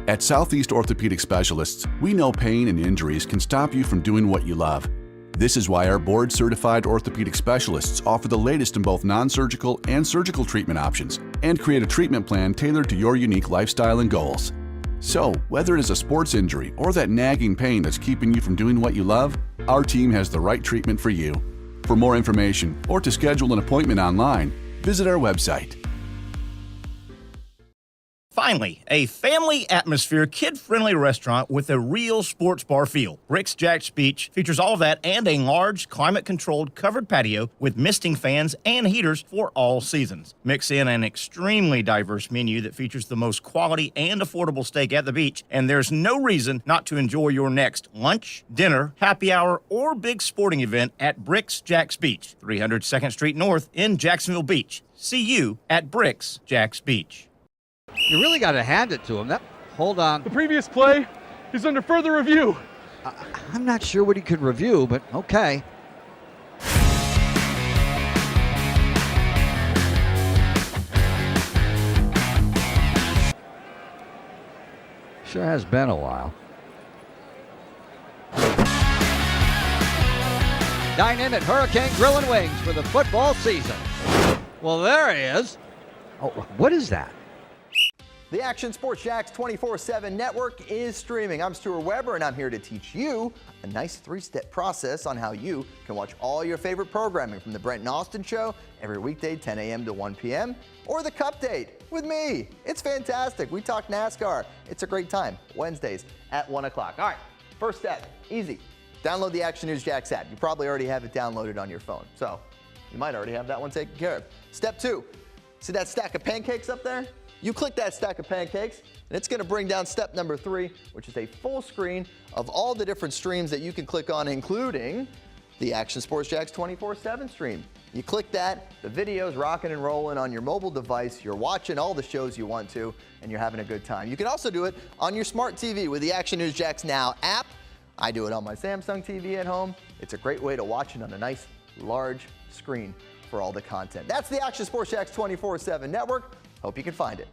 At Southeast Orthopedic Specialists, we know pain and injuries can stop you from doing what you love. This is why our board-certified orthopedic specialists offer the latest in both non-surgical and surgical treatment options and create a treatment plan tailored to your unique lifestyle and goals. So, whether it is a sports injury or that nagging pain that's keeping you from doing what you love, our team has the right treatment for you. For more information or to schedule an appointment online, visit our website. Finally, a family atmosphere, kid-friendly restaurant with a real sports bar feel. Bricks Jack's Beach features all of that and a large, climate-controlled covered patio with misting fans and heaters for all seasons. Mix in an extremely diverse menu that features the most quality and affordable steak at the beach, and there's no reason not to enjoy your next lunch, dinner, happy hour, or big sporting event at Bricks Jack's Beach, 300 2nd Street North in Jacksonville Beach. See you at Bricks Jack's Beach. You really got to hand it to him. Hold on. The previous play is under further review. I'm not sure what he could review, but okay. Sure has been a while. Dine in at Hurricane Grill and Wings for the football season. Well, there he is. Oh, what is that? The Action Sports Jax 24/7 network is streaming. I'm Stuart Weber, and I'm here to teach you a nice three-step process on how you can watch all your favorite programming from the Brent and Austin Show every weekday 10 a.m. to 1 p.m. or the Cup Date with me. It's fantastic. We talk NASCAR. It's a great time. Wednesdays at 1 o'clock. All right, first step, easy. Download the Action News Jax app. You probably already have it downloaded on your phone, so you might already have that one taken care of. Step 2, see that stack of pancakes up there? You click that stack of pancakes, and it's going to bring down step number 3, which is a full screen of all the different streams that you can click on, including the Action Sports Jax 24/7 stream. You click that, the video's rocking and rolling on your mobile device, you're watching all the shows you want to, and you're having a good time. You can also do it on your smart TV with the Action News Jax Now app. I do it on my Samsung TV at home. It's a great way to watch it on a nice, large screen for all the content. That's the Action Sports Jax 24/7 network. Hope you can find it.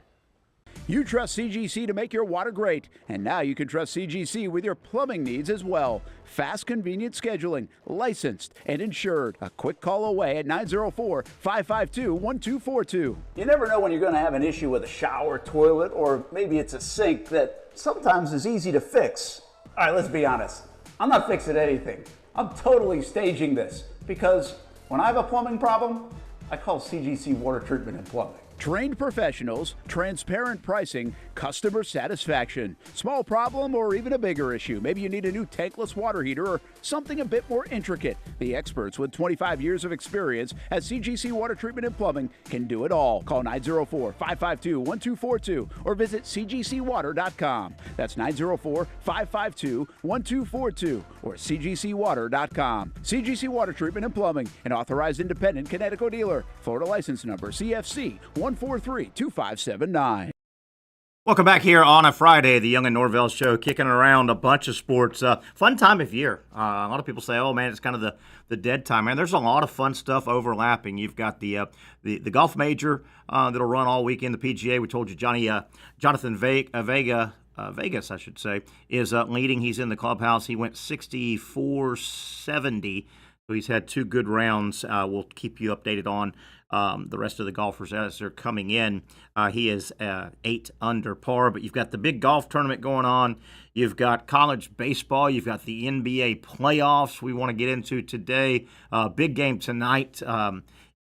You trust CGC to make your water great, and now you can trust CGC with your plumbing needs as well. Fast, convenient scheduling, licensed and insured. A quick call away at 904-552-1242. You never know when you're going to have an issue with a shower, toilet, or maybe it's a sink that sometimes is easy to fix. All right, let's be honest. I'm not fixing anything. I'm totally staging this because when I have a plumbing problem, I call CGC Water Treatment and Plumbing. Trained professionals, transparent pricing, customer satisfaction. Small problem or even a bigger issue. Maybe you need a new tankless water heater or something a bit more intricate. The experts with 25 years of experience at CGC Water Treatment and Plumbing can do it all. Call 904-552-1242 or visit cgcwater.com. That's 904-552-1242 or cgcwater.com. CGC Water Treatment and Plumbing, an authorized independent Connecticut dealer. Florida license number CFC 1432579. Welcome back here on a Friday, the Young Norvelle Show, kicking around a bunch of sports. Fun time of year. A lot of people say, oh, man, it's kind of the dead time. Man, there's a lot of fun stuff overlapping. You've got the golf major that'll run all weekend, the PGA. We told you Jonathan Vegas, I should say, is leading. He's in the clubhouse. He went 64-70. So he's had 2 good rounds. We'll keep you updated on the rest of the golfers as they're coming in. He is 8 under par, but you've got the big golf tournament going on. You've got college baseball. You've got the NBA playoffs we want to get into today. Big game tonight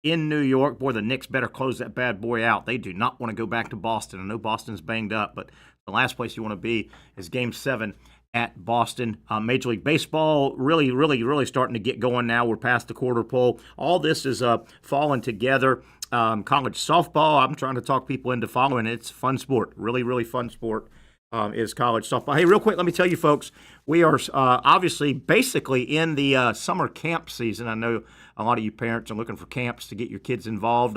in New York. Boy, the Knicks better close that bad boy out. They do not want to go back to Boston. I know Boston's banged up, but the last place you want to be is Game 7 at Boston. Major League Baseball really starting to get going now. We're past the quarter pole. All this is falling together. College softball, I'm trying to talk people into following it. It's a fun sport. Really fun sport is college softball. Hey, real quick, let me tell you folks, we are obviously basically in the summer camp season. I know a lot of you parents are looking for camps to get your kids involved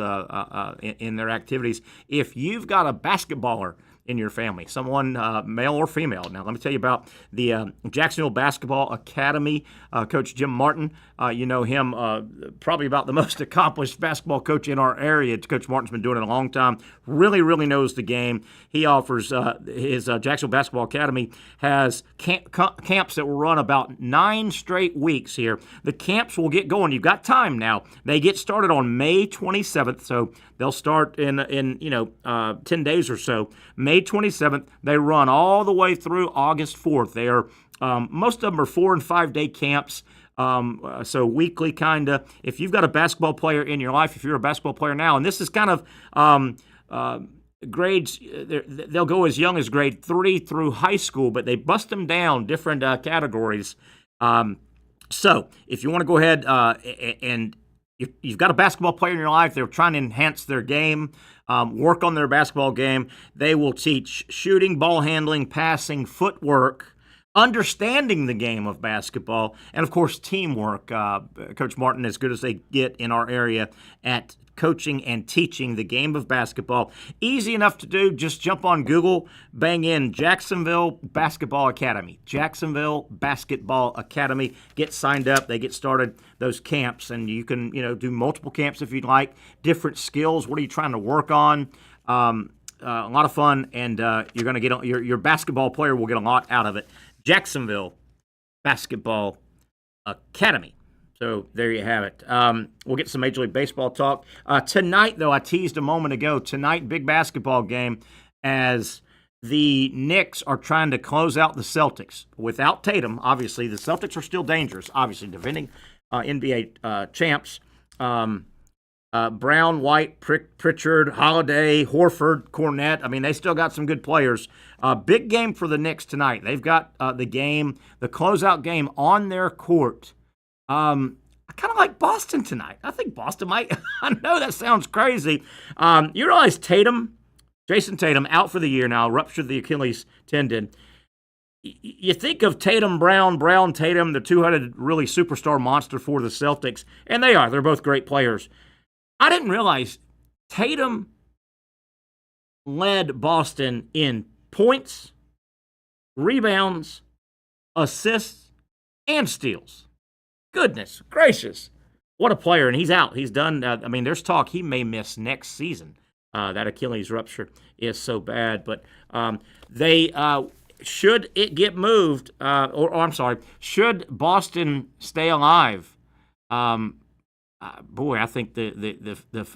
in their activities. If you've got a basketballer in your family, someone male or female. Now, let me tell you about the Jacksonville Basketball Academy. Coach Jim Martin, you know him, probably about the most accomplished basketball coach in our area. Coach Martin's been doing it a long time, really, really knows the game. He offers his Jacksonville Basketball Academy has camps that will run about 9 straight weeks here. The camps will get going. You've got time now. They get started on May 27th, so they'll start in 10 days or so. May 27th, they run all the way through August 4th. They are most of them are 4 and 5 day camps. So weekly kind of. If you've got a basketball player in your life, if you're a basketball player now, and this is kind of grades, they'll go as young as grade 3 through high school, but they bust them down different categories. So if you want to go ahead and you've got a basketball player in your life, they're trying to enhance their game, work on their basketball game, they will teach shooting, ball handling, passing, footwork, understanding the game of basketball, and, of course, teamwork. Coach Martin, as good as they get in our area at coaching and teaching the game of basketball. Easy enough to do. Just jump on Google, bang in Jacksonville Basketball Academy. Jacksonville Basketball Academy. Get signed up. They get started, those camps, and you can do multiple camps if you'd like. Different skills. What are you trying to work on? A lot of fun, and you're going to get your basketball player will get a lot out of it. Jacksonville Basketball Academy. So there you have it. We'll get some Major League Baseball talk. Tonight, though, I teased a moment ago, tonight, big basketball game as the Knicks are trying to close out the Celtics. Without Tatum, obviously, the Celtics are still dangerous, obviously, defending NBA champs. Brown, White, Pritchard, Holiday, Horford, Cornette. I mean, they still got some good players. Big game for the Knicks tonight. They've got the closeout game on their court. I kind of like Boston tonight. I think Boston might. I know that sounds crazy. You realize Jason Tatum, out for the year now, ruptured the Achilles tendon. You think of Tatum, Brown, Tatum, the two-headed really superstar monster for the Celtics, and they are. They're both great players. I didn't realize Tatum led Boston in points, rebounds, assists, and steals. Goodness gracious. What a player. And he's out. He's done. There's talk he may miss next season. That Achilles rupture is so bad. But should it get moved, should Boston stay alive, I think the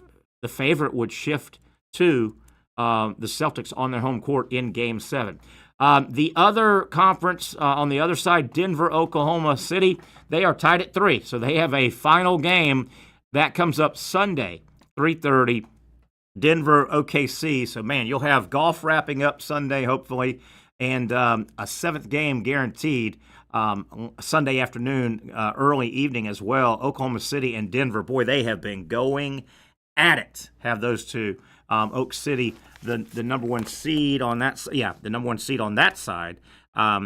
favorite would shift to the Celtics on their home court in Game 7. The other conference on the other side, Denver, Oklahoma City, they are tied at 3. So they have a final game that comes up Sunday, 3:30, Denver, OKC. So, man, you'll have golf wrapping up Sunday, hopefully, and a 7th game guaranteed Sunday afternoon, early evening as well. Oklahoma City and Denver, boy, they have been going at it. Have those two. Oak City, the number 1 seed on that. The number 1 seed on that side.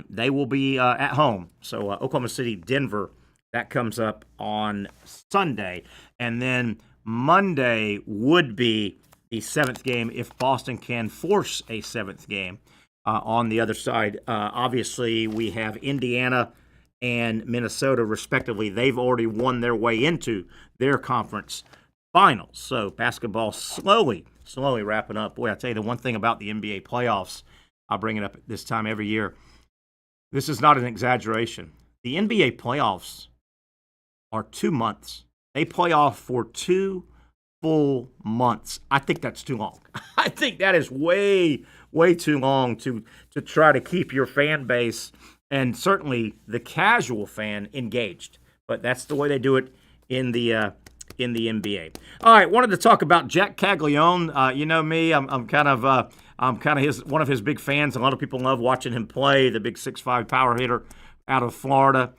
They will be at home. So Oklahoma City, Denver, that comes up on Sunday, and then Monday would be the 7th game if Boston can force a 7th game. On the other side, obviously, we have Indiana and Minnesota, respectively. They've already won their way into their conference finals. So basketball slowly wrapping up. Boy, I tell you, the one thing about the NBA playoffs, I'll bring it up at this time every year. This is not an exaggeration. The NBA playoffs are 2 months. They play off for 2 full months. I think that's too long. I think that is way too long to try to keep your fan base and certainly the casual fan engaged. But that's the way they do it in the NBA. All right, wanted to talk about Jack Caglione. You know me, I'm kind of one of his big fans. A lot of people love watching him play. The big 6'5" power hitter out of Florida,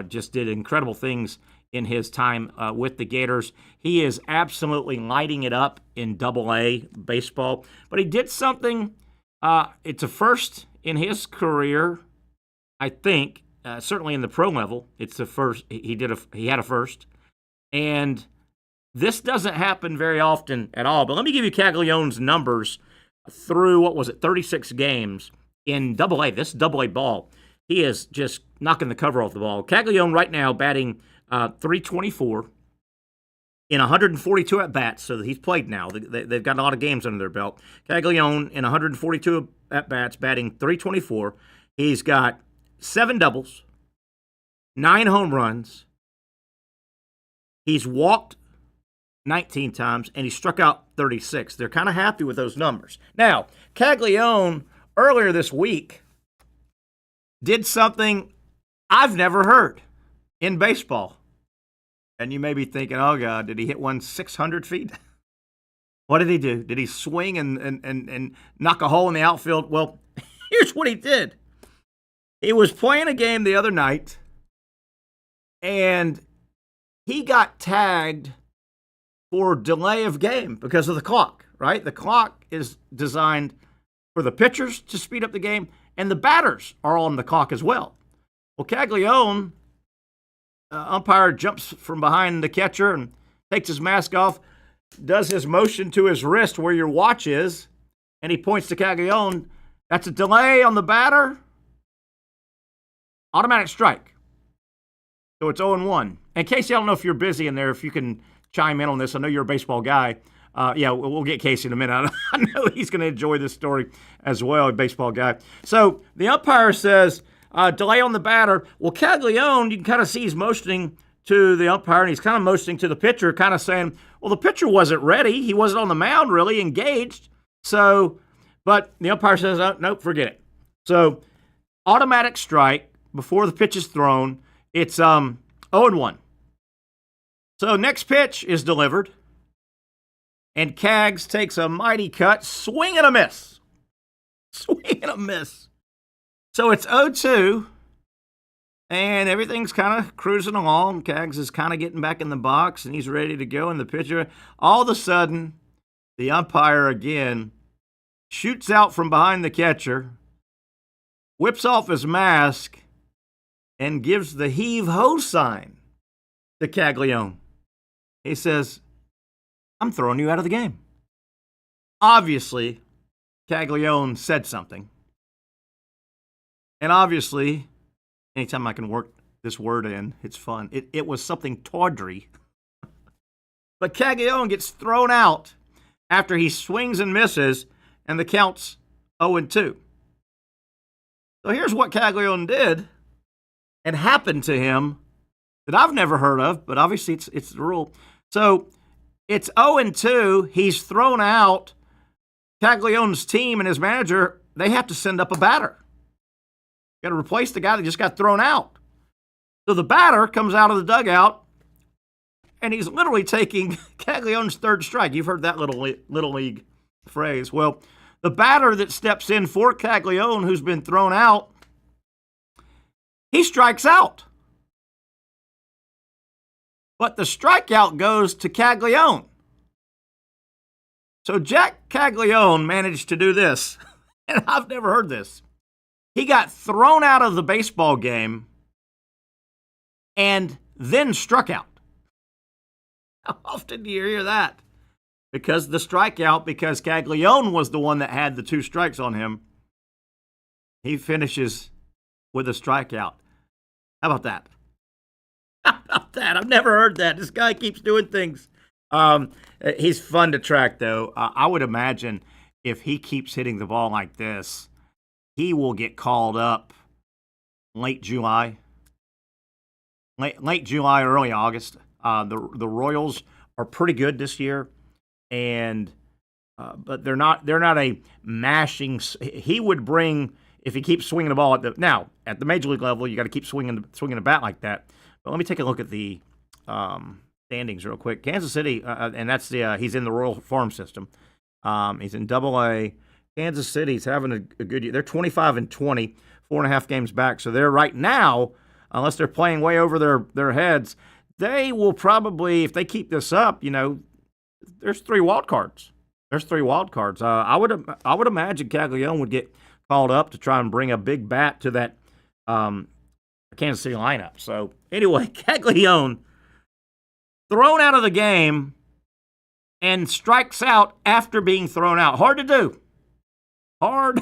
just did incredible things in his time with the Gators. He is absolutely lighting it up in Double-A baseball. But he did something. It's a first in his career, I think. Certainly in the pro level, it's the first. He had a first, and this doesn't happen very often at all. But let me give you Caglione's numbers through, 36 games in Double-A. This is Double-A ball. He is just knocking the cover off the ball. Caglione right now batting .324 in 142 at-bats, so he's played now. They've got a lot of games under their belt. Caglione in 142 at-bats, batting .324. He's got 7 doubles, 9 home runs. He's walked 19 times, and he struck out 36. They're kind of happy with those numbers. Now, Caglione, earlier this week, did something I've never heard in baseball. And you may be thinking, oh, God, did he hit one 600 feet? What did he do? Did he swing and knock a hole in the outfield? Well, here's what he did. He was playing a game the other night, and he got tagged for delay of game because of the clock, right? The clock is designed for the pitchers to speed up the game, and the batters are on the clock as well. Well, Caglione, umpire jumps from behind the catcher and takes his mask off, does his motion to his wrist where your watch is, and he points to Caglione. That's a delay on the batter. Automatic strike. So it's 0-1. And Casey, I don't know if you're busy in there, if you can chime in on this. I know you're a baseball guy. Yeah, we'll get Casey in a minute. I know he's going to enjoy this story as well, a baseball guy. So the umpire says, delay on the batter. Well, Caglione, you can kind of see he's motioning to the umpire, and he's kind of motioning to the pitcher, kind of saying, well, the pitcher wasn't ready. He wasn't on the mound really engaged. So, but the umpire says, oh, nope, forget it. So automatic strike before the pitch is thrown. It's 0-1. So next pitch is delivered, and Cags takes a mighty cut, swing and a miss. Swing and a miss. So it's 0-2, and everything's kind of cruising along. Cags is kind of getting back in the box, and he's ready to go, and the pitcher, all of a sudden, the umpire again shoots out from behind the catcher, whips off his mask, and gives the heave-ho sign to Caglione. He says, I'm throwing you out of the game. Obviously, Caglione said something. And obviously, anytime I can work this word in, it's fun. It was something tawdry. But Caglione gets thrown out after he swings and misses, and the count's 0-2. So here's what Caglione did and happened to him that I've never heard of, but obviously it's the rule. So it's 0-2. He's thrown out. Caglione's team and his manager, they have to send up a batter. Got to replace the guy that just got thrown out. So the batter comes out of the dugout, and he's literally taking Caglione's third strike. You've heard that little league phrase. Well, the batter that steps in for Caglione, who's been thrown out, he strikes out. But the strikeout goes to Caglione. So Jack Caglione managed to do this, and I've never heard this. He got thrown out of the baseball game and then struck out. How often do you hear that? Because the strikeout, because Caglione was the one that had the 2 strikes on him, he finishes with a strikeout. How about that? How about that? I've never heard that. This guy keeps doing things. He's fun to track, though. I would imagine if he keeps hitting the ball like this, he will get called up late July, early August. The Royals are pretty good this year, and but they're not a mashing. He would bring, if he keeps swinging the ball at the major league level, you got to keep swinging the bat like that. But let me take a look at the standings real quick. Kansas City, and that's he's in the Royal Farm System. He's in Double-A. Kansas City's having a good year. They're 25-20, 4.5 games back. So they're right now, unless they're playing way over their heads, they will probably, if they keep this up, there's 3 wild cards. I would imagine Caglione would get called up to try and bring a big bat to that Kansas City lineup. So anyway, Caglione thrown out of the game and strikes out after being thrown out. Hard to do. hard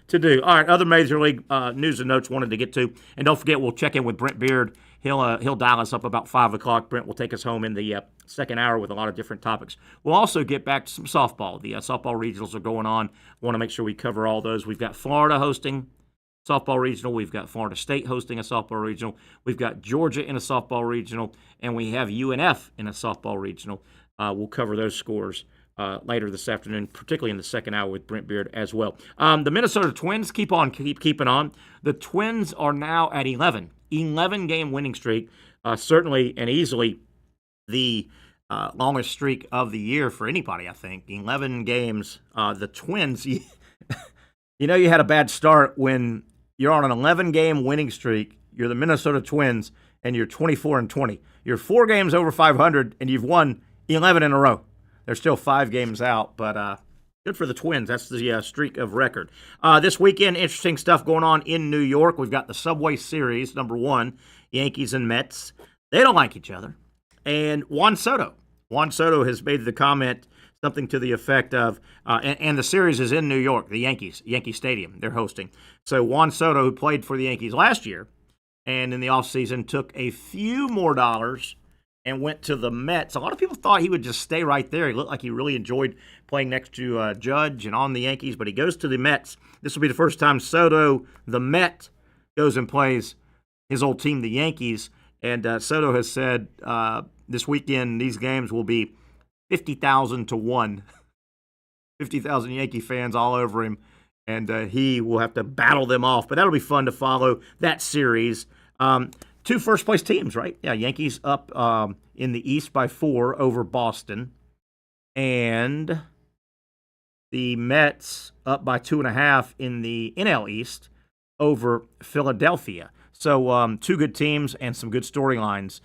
to do. All right, other Major League news and notes wanted to get to. And don't forget, we'll check in with Brent Beard. He'll dial us up about 5 o'clock. Brent will take us home in the second hour with a lot of different topics. We'll also get back to some softball. The softball regionals are going on. Want to make sure we cover all those. We've got Florida hosting softball regional. We've got Florida State hosting a softball regional. We've got Georgia in a softball regional. And we have UNF in a softball regional. We'll cover those scores later this afternoon, particularly in the second hour with Brent Beard as well. The Minnesota Twins keep keeping on. The Twins are now at 11-game winning streak. Certainly and easily the longest streak of the year for anybody, I think. 11 games. The Twins, you know you had a bad start when you're on an 11-game winning streak. You're the Minnesota Twins, and you're 24-20. You're 4 games over 500, and you've won 11 in a row. They're still 5 games out, but good for the Twins. That's the streak of record. This weekend, interesting stuff going on in New York. We've got the Subway Series, number 1, Yankees and Mets. They don't like each other. And Juan Soto has made the comment, something to the effect of, and the series is in New York, the Yankee Stadium. They're hosting. So Juan Soto, who played for the Yankees last year, and in the offseason took a few more dollars and went to the Mets. A lot of people thought he would just stay right there. He looked like he really enjoyed playing next to Judge and on the Yankees, but he goes to the Mets. This will be the first time Soto, the Met, goes and plays his old team, the Yankees. And Soto has said this weekend these games will be 50,000 to 1. 50,000 Yankee fans all over him, and he will have to battle them off. But that'll be fun to follow that series. 2 first-place teams, right? Yeah, Yankees up in the East by 4 over Boston. And the Mets up by 2.5 in the NL East over Philadelphia. So 2 good teams and some good storylines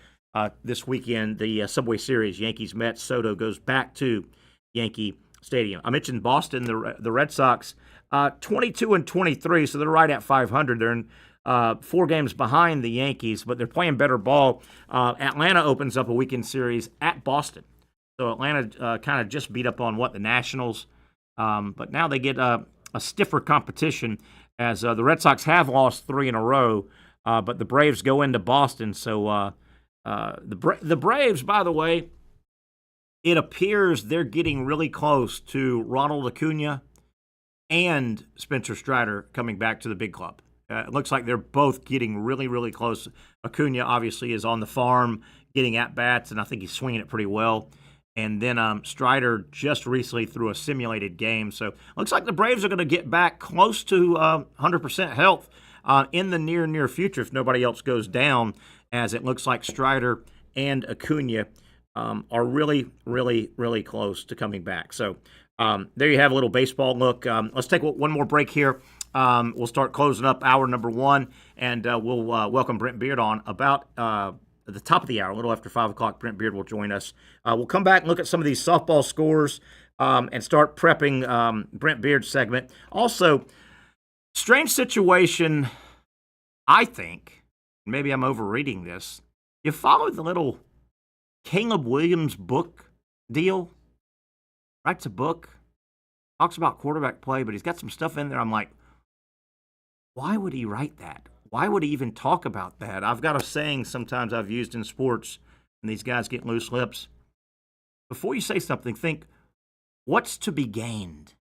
this weekend. The Subway Series, Yankees-Mets. Soto goes back to Yankee Stadium. I mentioned Boston, the Red Sox, 22-23, so they're right at 500. They're in 4 games behind the Yankees, but they're playing better ball. Atlanta opens up a weekend series at Boston. So Atlanta kind of just beat up on, the Nationals. But now they get a stiffer competition as the Red Sox have lost 3 in a row, but the Braves go into Boston. So the Braves, by the way, it appears they're getting really close to Ronald Acuña and Spencer Strider coming back to the big club. It looks like they're both getting really, really close. Acuña obviously is on the farm getting at-bats, and I think he's swinging it pretty well. And then Strider just recently threw a simulated game. So it looks like the Braves are going to get back close to 100% health in the near future if nobody else goes down, as it looks like Strider and Acuña are really, really, really close to coming back. So there you have a little baseball look. Let's take one more break here. We'll start closing up hour number 1, and we'll welcome Brent Beard on about at the top of the hour, a little after 5 o'clock. Brent Beard will join us. We'll come back and look at some of these softball scores and start prepping Brent Beard's segment. Also, strange situation, I think. Maybe I'm overreading this. You followed the little Caleb Williams book deal? Writes a book, talks about quarterback play, but he's got some stuff in there. I'm like, why would he write that? Why would he even talk about that? I've got a saying sometimes I've used in sports, and these guys get loose lips. Before you say something, think, what's to be gained?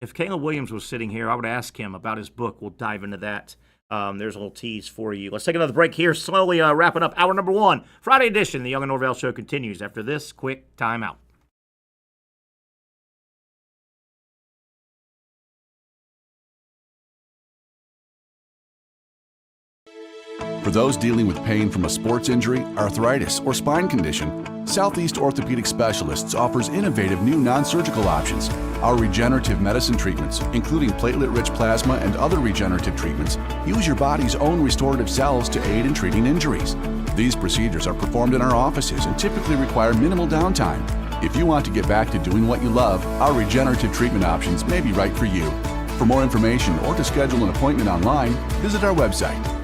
If Caleb Williams was sitting here, I would ask him about his book. We'll dive into that. There's a little tease for you. Let's take another break here, slowly wrapping up hour number 1. Friday edition, the Young Norvelle Show continues after this quick timeout. For those dealing with pain from a sports injury, arthritis, or spine condition, Southeast Orthopedic Specialists offers innovative new non-surgical options. Our regenerative medicine treatments, including platelet-rich plasma and other regenerative treatments, use your body's own restorative cells to aid in treating injuries. These procedures are performed in our offices and typically require minimal downtime. If you want to get back to doing what you love, our regenerative treatment options may be right for you. For more information or to schedule an appointment online, visit our website.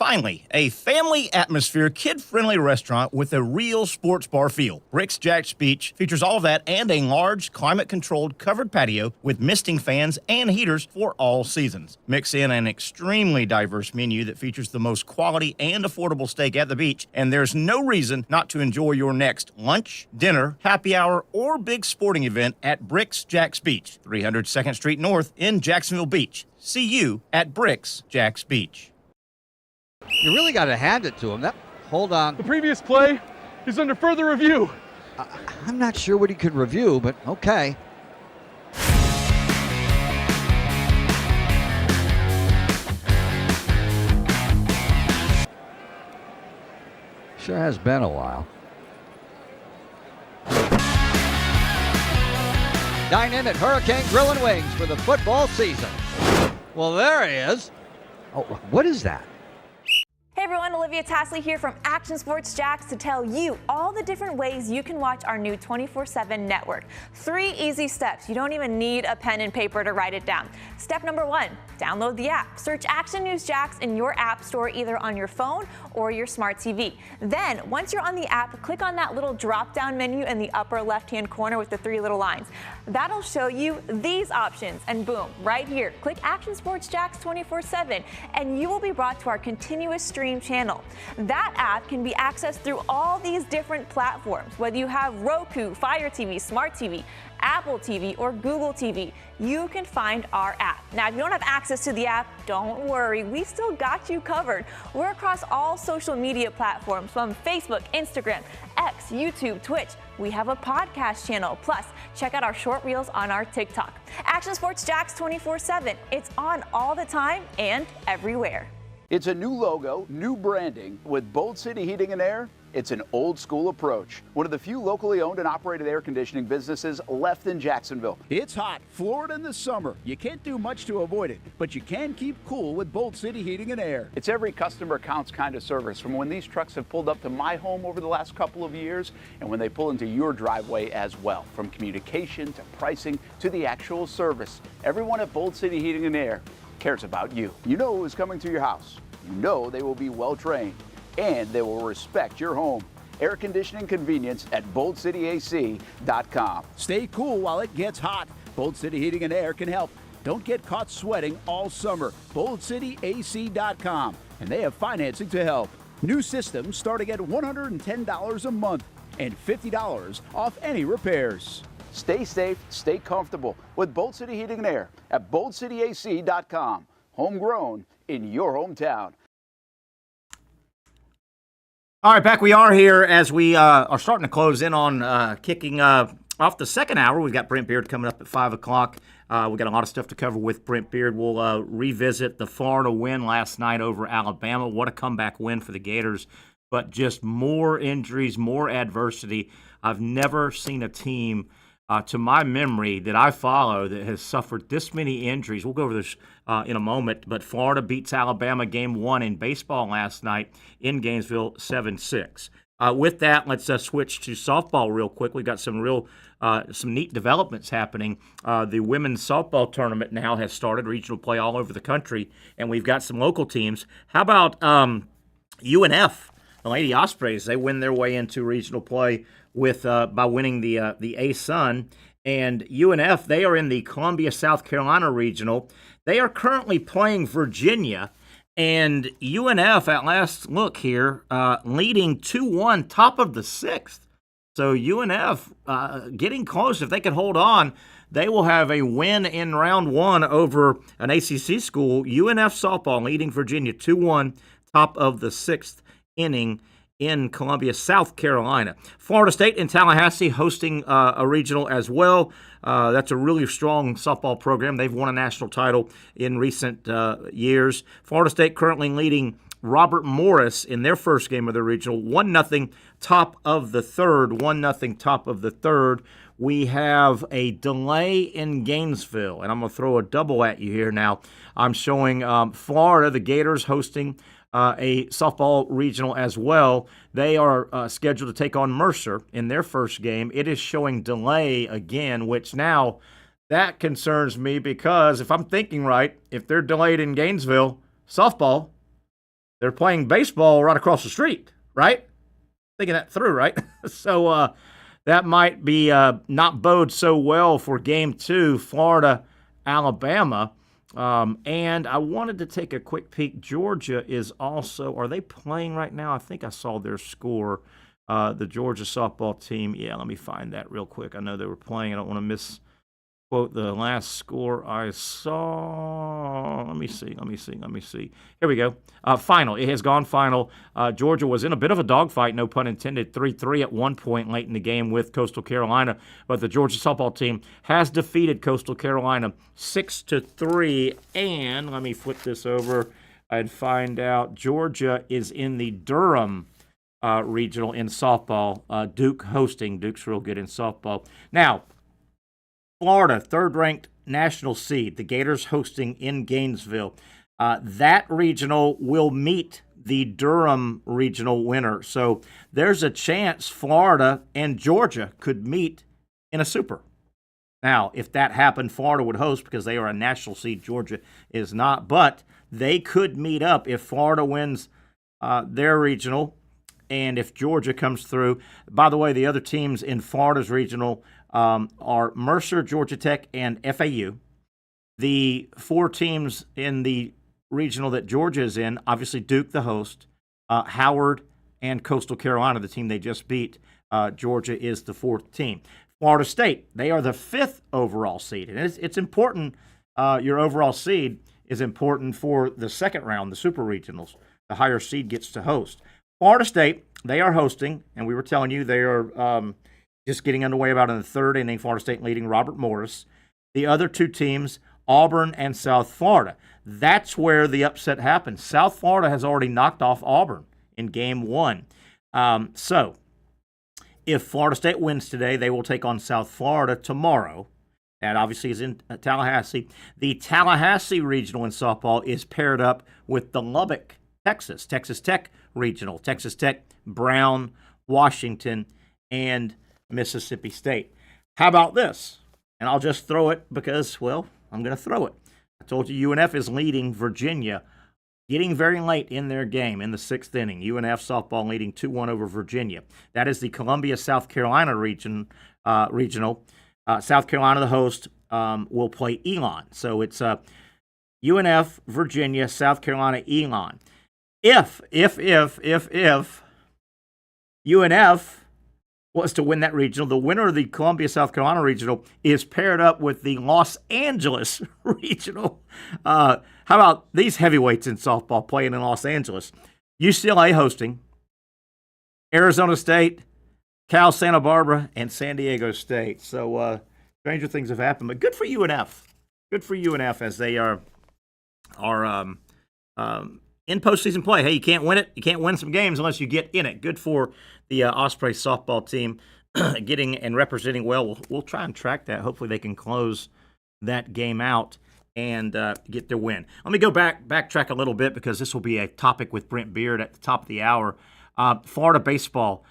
Finally, a family atmosphere, kid-friendly restaurant with a real sports bar feel. Bricks Jack's Beach features all of that and a large, climate-controlled covered patio with misting fans and heaters for all seasons. Mix in an extremely diverse menu that features the most quality and affordable steak at the beach, and there's no reason not to enjoy your next lunch, dinner, happy hour, or big sporting event at Bricks Jack's Beach, 300 2nd Street North in Jacksonville Beach. See you at Bricks Jack's Beach. You really got to hand it to him. Hold on. The previous play is under further review. I'm not sure what he could review, but okay. Sure has been a while. Dine in at Hurricane Grill and Wings for the football season. Well, there he is. Oh, what is that? Hey everyone, Olivia Tasley here from Action Sports Jacks to tell you all the different ways you can watch our new 24/7 network. 3 easy steps. You don't even need a pen and paper to write it down. Step number 1, download the app. Search Action News Jacks in your app store either on your phone or your smart TV. Then, once you're on the app, click on that little drop-down menu in the upper left-hand corner with the 3 little lines. That'll show you these options, and boom, right here, click Action Sports Jacks 24/7, and you will be brought to our continuous stream channel. That app can be accessed through all these different platforms, whether you have Roku, Fire TV, Smart TV, Apple TV, or Google TV. You can find our app. Now, if you don't have access to the app, don't worry, we still got you covered. We're across all social media platforms from Facebook, Instagram, X, YouTube, Twitch. We have a podcast channel. Plus, check out our short reels on our TikTok. Action Sports Jacks 24/7. It's on all the time and everywhere. It's a new logo, new branding. With Bold City Heating and Air, it's an old school approach. One of the few locally owned and operated air conditioning businesses left in Jacksonville. It's hot, Florida in the summer. You can't do much to avoid it, but you can keep cool with Bold City Heating and Air. It's every customer counts kind of service, from when these trucks have pulled up to my home over the last couple of years and when they pull into your driveway as well. From communication to pricing to the actual service, everyone at Bold City Heating and Air cares about you. You know who's coming to your house. You know they will be well trained, and they will respect your home. Air conditioning convenience at boldcityac.com. Stay cool while it gets hot. Bold City Heating and Air can help. Don't get caught sweating all summer. boldcityac.com, and they have financing to help. New systems starting at $110 a month and $50 off any repairs. Stay safe, stay comfortable with Bold City Heating and Air at boldcityac.com. Homegrown in your hometown. All right, back we are here as we are starting to close in on kicking off the second hour. We've got Brent Beard coming up at 5 o'clock. We've got a lot of stuff to cover with Brent Beard. We'll revisit the Florida win last night over Alabama. What a comeback win for the Gators, but just more injuries, more adversity. I've never seen a team to my memory that I follow that has suffered this many injuries. We'll go over this in a moment, but Florida beats Alabama game 1 in baseball last night in Gainesville 7-6. With that, let's switch to softball real quick. We've got some neat developments happening. The women's softball tournament now has started, regional play all over the country, and we've got some local teams. How about UNF, the Lady Ospreys? They win their way into regional play with by winning the A-Sun. And UNF, they are in the Columbia, South Carolina regional. They are currently playing Virginia, and UNF at last look here leading 2-1, top of the 6th. So UNF getting close. If they can hold on, they will have a win in round 1 over an ACC school. UNF softball leading Virginia 2-1, top of the 6th inning in Columbia, South Carolina. Florida State and Tallahassee hosting a regional as well. That's a really strong softball program. They've won a national title in recent years. Florida State currently leading Robert Morris in their first game of the regional, 1-0, top of the 3rd, 1-0, top of the 3rd. We have a delay in Gainesville, and I'm going to throw a double at you here now. I'm showing Florida, the Gators, hosting a softball regional as well. They are scheduled to take on Mercer in their first game. It is showing delay again, which now that concerns me because if I'm thinking right, if they're delayed in Gainesville, softball, they're playing baseball right across the street, right? Thinking that through, right? So that might be not bode so well for Game 2, Florida, Alabama. And I wanted to take a quick peek. Georgia is also, are they playing right now? I think I saw their score. The Georgia softball team. Yeah, let me find that real quick. I know they were playing. I don't want to misquote the last score I saw. Let me see. Here we go. Final. It has gone final. Georgia was in a bit of a dogfight, no pun intended, 3-3 at one point late in the game with Coastal Carolina. But the Georgia softball team has defeated Coastal Carolina 6-3. And let me flip this over and find out. Georgia is in the Durham regional in softball. Duke hosting. Duke's real good in softball. Now, Florida, third-ranked national seed. The Gators hosting in Gainesville. That regional will meet the Durham regional winner. So there's a chance Florida and Georgia could meet in a super. Now, if that happened, Florida would host because they are a national seed. Georgia is not. But they could meet up if Florida wins their regional and if Georgia comes through. By the way, the other teams in Florida's regional are Mercer, Georgia Tech, and FAU. The 4 teams in the regional that Georgia is in, obviously Duke, the host, Howard, and Coastal Carolina, the team they just beat. Georgia is the 4th team. Florida State, they are the 5th overall seed. And it's important, your overall seed is important for the second round, the super regionals. The higher seed gets to host. Florida State, they are hosting, and we were telling you they are just getting underway about in the 3rd inning. Florida State leading Robert Morris. The other 2 teams, Auburn and South Florida. That's where the upset happened. South Florida has already knocked off Auburn in Game 1. So if Florida State wins today, they will take on South Florida tomorrow. That obviously is in Tallahassee. The Tallahassee regional in softball is paired up with the Lubbock, Texas Tech regional. Texas Tech, Brown, Washington, and Mississippi State. How about this? And I'll just throw it because, well, I'm going to throw it. I told you UNF is leading Virginia, getting very late in their game in the 6th inning. UNF softball leading 2-1 over Virginia. That is the Columbia, South Carolina regional. South Carolina, the host, will play Elon. So it's UNF, Virginia, South Carolina, Elon. If UNF was to win that regional, the winner of the Columbia, South Carolina regional is paired up with the Los Angeles regional. How about these heavyweights in softball playing in Los Angeles? UCLA hosting, Arizona State, Cal Santa Barbara, and San Diego State. So stranger things have happened, but good for UNF. Good for UNF as they are in postseason play. Hey, you can't win it. You can't win some games unless you get in it. Good for the Osprey softball team getting and representing well. We'll try and track that. Hopefully they can close that game out and get their win. Let me go backtrack a little bit because this will be a topic with Brent Beard at the top of the hour. Florida baseball.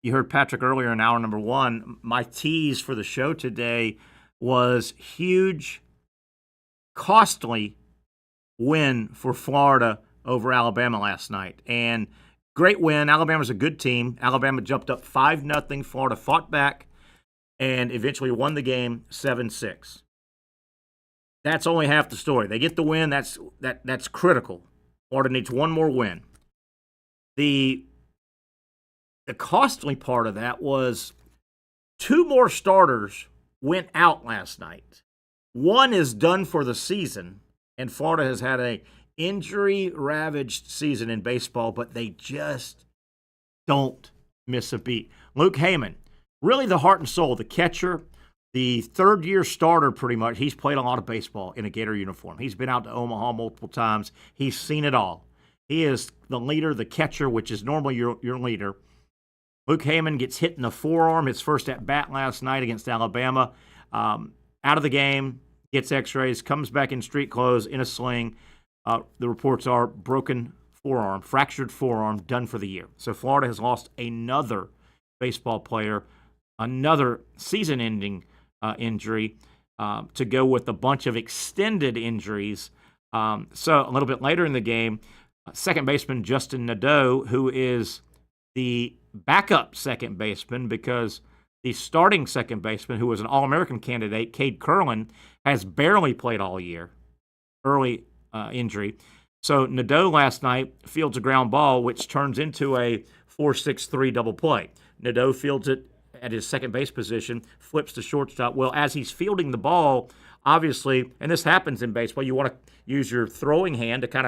You heard Patrick earlier in hour number 1. My tease for the show today was huge, costly win for Florida over Alabama last night. And great win. Alabama's a good team. Alabama jumped up 5-0. Florida fought back and eventually won the game 7-6. That's only half the story. They get the win. That's critical. Florida needs one more win. The costly part of that was 2 more starters went out last night. One is done for the season, and Florida has had a injury-ravaged season in baseball, but they just don't miss a beat. Luke Heyman, really the heart and soul, the catcher, the third-year starter pretty much. He's played a lot of baseball in a Gator uniform. He's been out to Omaha multiple times. He's seen it all. He is the leader, the catcher, which is normally your leader. Luke Heyman gets hit in the forearm, his first at-bat last night against Alabama. Out of the game, gets x-rays, comes back in street clothes, in a sling. The reports are broken forearm, fractured forearm, done for the year. So Florida has lost another baseball player, another season-ending injury to go with a bunch of extended injuries So a little bit later in the game, second baseman Justin Nadeau, who is the backup second baseman because the starting second baseman, who was an All-American candidate, Cade Curlin, has barely played all year, early injury. So Nadeau last night fields a ground ball, which turns into a 4-6-3 double play. Nadeau fields it at his second base position, flips to shortstop. Well, as he's fielding the ball, obviously, and this happens in baseball, you want to use your throwing hand to kind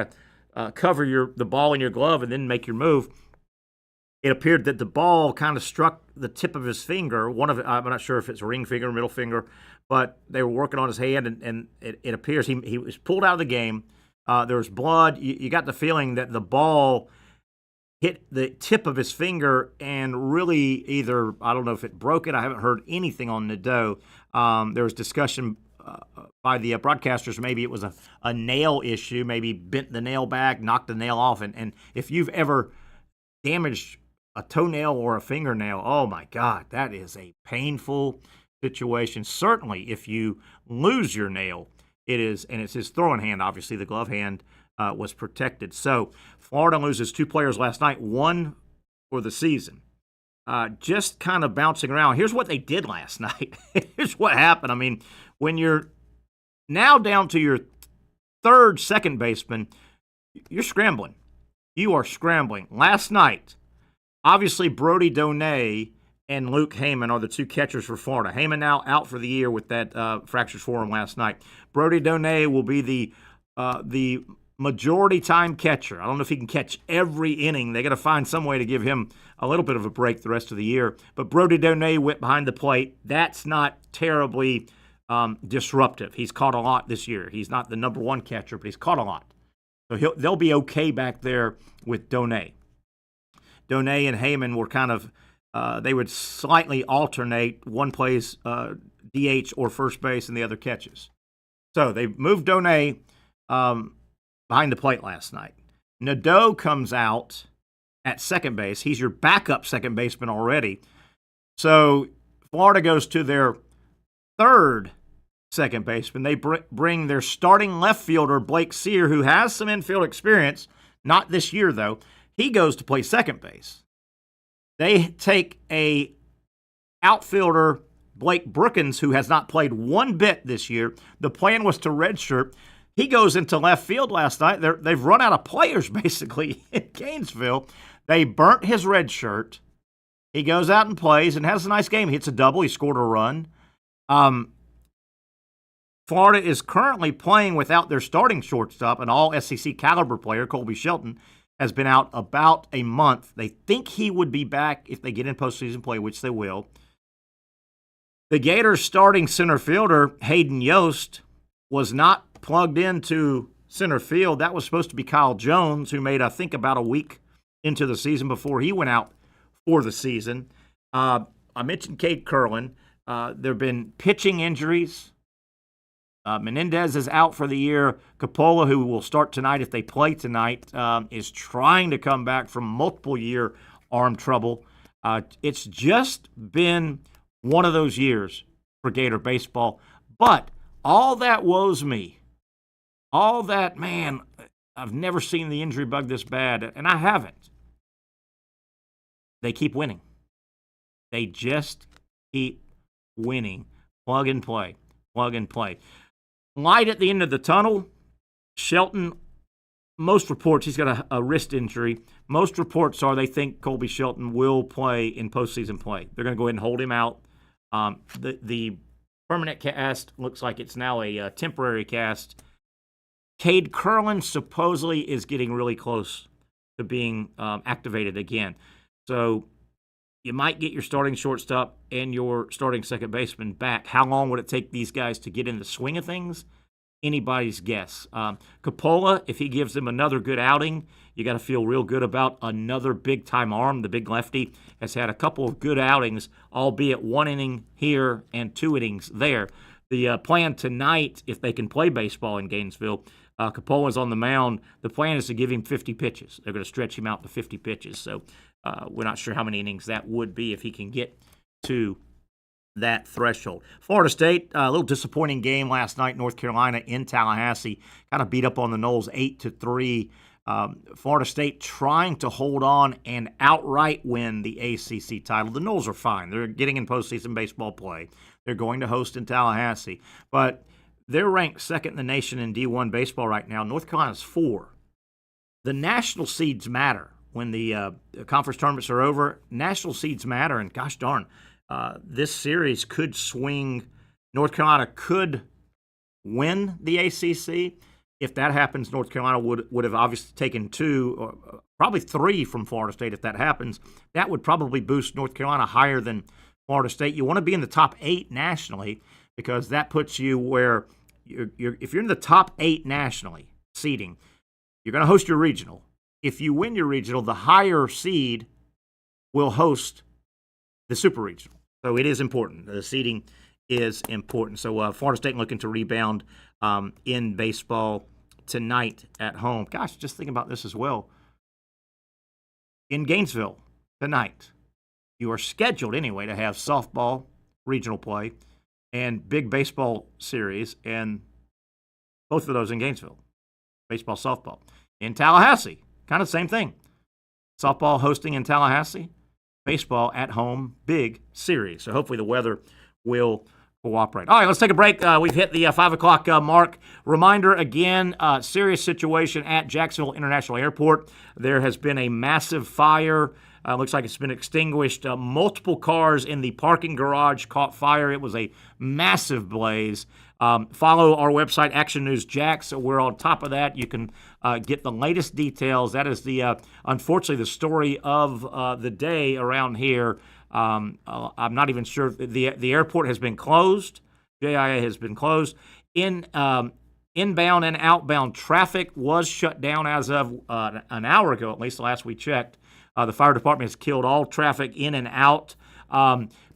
of cover the ball in your glove and then make your move. It appeared that the ball kind of struck the tip of his finger. I'm not sure if it's ring finger or middle finger, but they were working on his hand, and it appears he was pulled out of the game. There was blood. You got the feeling that the ball hit the tip of his finger and really either, I don't know if it broke it. I haven't heard anything on Nadeau. There was discussion by the broadcasters, maybe it was a nail issue, maybe bent the nail back, knocked the nail off. And if you've ever damaged a toenail or a fingernail, oh my God, that is a painful situation. Certainly if you lose your nail, it is, and it's his throwing hand, obviously the glove hand was protected. So Florida loses 2 players last night, 1 for the season. Just kind of bouncing around. Here's what they did last night. Here's what happened. I mean, when you're now down to your third second baseman, you're scrambling. You are scrambling. Last night, obviously Brody Donay and Luke Heyman are the 2 catchers for Florida. Heyman now out for the year with that fractured forearm last night. Brody Donay will be the majority time catcher. I don't know if he can catch every inning. They got to find some way to give him a little bit of a break the rest of the year. But Brody Donay went behind the plate. That's not terribly disruptive. He's caught a lot this year. He's not the number 1 catcher, but he's caught a lot. So they'll be okay back there with Donay. Donay and Heyman were kind of, they would slightly alternate. One plays DH or first base and the other catches. So they moved Donay behind the plate last night. Nadeau comes out at second base. He's your backup second baseman already. So Florida goes to their third second baseman. They bring their starting left fielder, Blake Sear, who has some infield experience, not this year though. He goes to play second base. They take a outfielder, Blake Brookins, who has not played one bit this year. The plan was to redshirt. He goes into left field last night. They've run out of players, basically, in Gainesville. They burnt his red shirt. He goes out and plays and has a nice game. He hits a double. He scored a run. Florida is currently playing without their starting shortstop, an all-SEC caliber player, Colby Shelton, has been out about a month. They think he would be back if they get in postseason play, which they will. The Gators starting center fielder, Hayden Yost, was not plugged into center field. That was supposed to be Kyle Jones, who made, I think, about a week into the season before he went out for the season. I mentioned Cade Curlin. There have been pitching injuries. Menendez is out for the year. Coppola, who will start tonight if they play tonight, is trying to come back from multiple-year arm trouble. It's just been one of those years for Gator baseball. But all that woes me. All that, man, I've never seen the injury bug this bad, and I haven't. They keep winning. They just keep winning. Plug and play. Plug and play. Light at the end of the tunnel. Shelton, most reports, he's got a wrist injury. Most reports are they think Colby Shelton will play in postseason play. They're going to go ahead and hold him out. The permanent cast looks like it's now a temporary cast. Cade Curlin supposedly is getting really close to being activated again. So you might get your starting shortstop and your starting second baseman back. How long would it take these guys to get in the swing of things? Anybody's guess. Coppola, if he gives them another good outing, you got to feel real good about another big-time arm. The big lefty has had a couple of good outings, albeit 1 inning here and 2 innings there. The plan tonight, if they can play baseball in Gainesville, Coppola's on the mound. The plan is to give him 50 pitches. They're going to stretch him out to 50 pitches. So we're not sure how many innings that would be if he can get to that threshold. Florida State, a little disappointing game last night. North Carolina in Tallahassee kind of beat up on the Noles 8-3. Florida State trying to hold on and outright win the ACC title. The Noles are fine. They're getting in postseason baseball play. They're going to host in Tallahassee. But they're ranked second in the nation in D1 baseball right now. North Carolina's 4. The national seeds matter. When the conference tournaments are over, national seeds matter. And gosh darn, this series could swing. North Carolina could win the ACC. If that happens, North Carolina would have obviously taken 2, or probably 3 from Florida State. If that happens, that would probably boost North Carolina higher than Florida State. You want to be in the top 8 nationally because that puts you where if you're in the top 8 nationally seeding, you're going to host your regional. If you win your regional, the higher seed will host the super regional. So it is important. The seeding is important. So Florida State looking to rebound in baseball tonight at home. Gosh, just think about this as well. In Gainesville tonight, you are scheduled anyway to have softball regional play and big baseball series, and both of those in Gainesville. Baseball, softball. In Tallahassee, kind of the same thing. Softball hosting in Tallahassee, baseball at home, big series. So hopefully the weather will cooperate. All right, let's take a break. We've hit the 5 o'clock mark. Reminder again, serious situation at Jacksonville International Airport. There has been a massive fire. Looks like it's been extinguished. Multiple cars in the parking garage caught fire. It was a massive blaze. Follow our website, Action News Jax. We're on top of that. You can get the latest details. That is unfortunately the story of the day around here. I'm not even sure. The airport has been closed. JIA has been closed. Inbound and outbound traffic was shut down as of an hour ago, at least the last we checked. The fire department has killed all traffic in and out.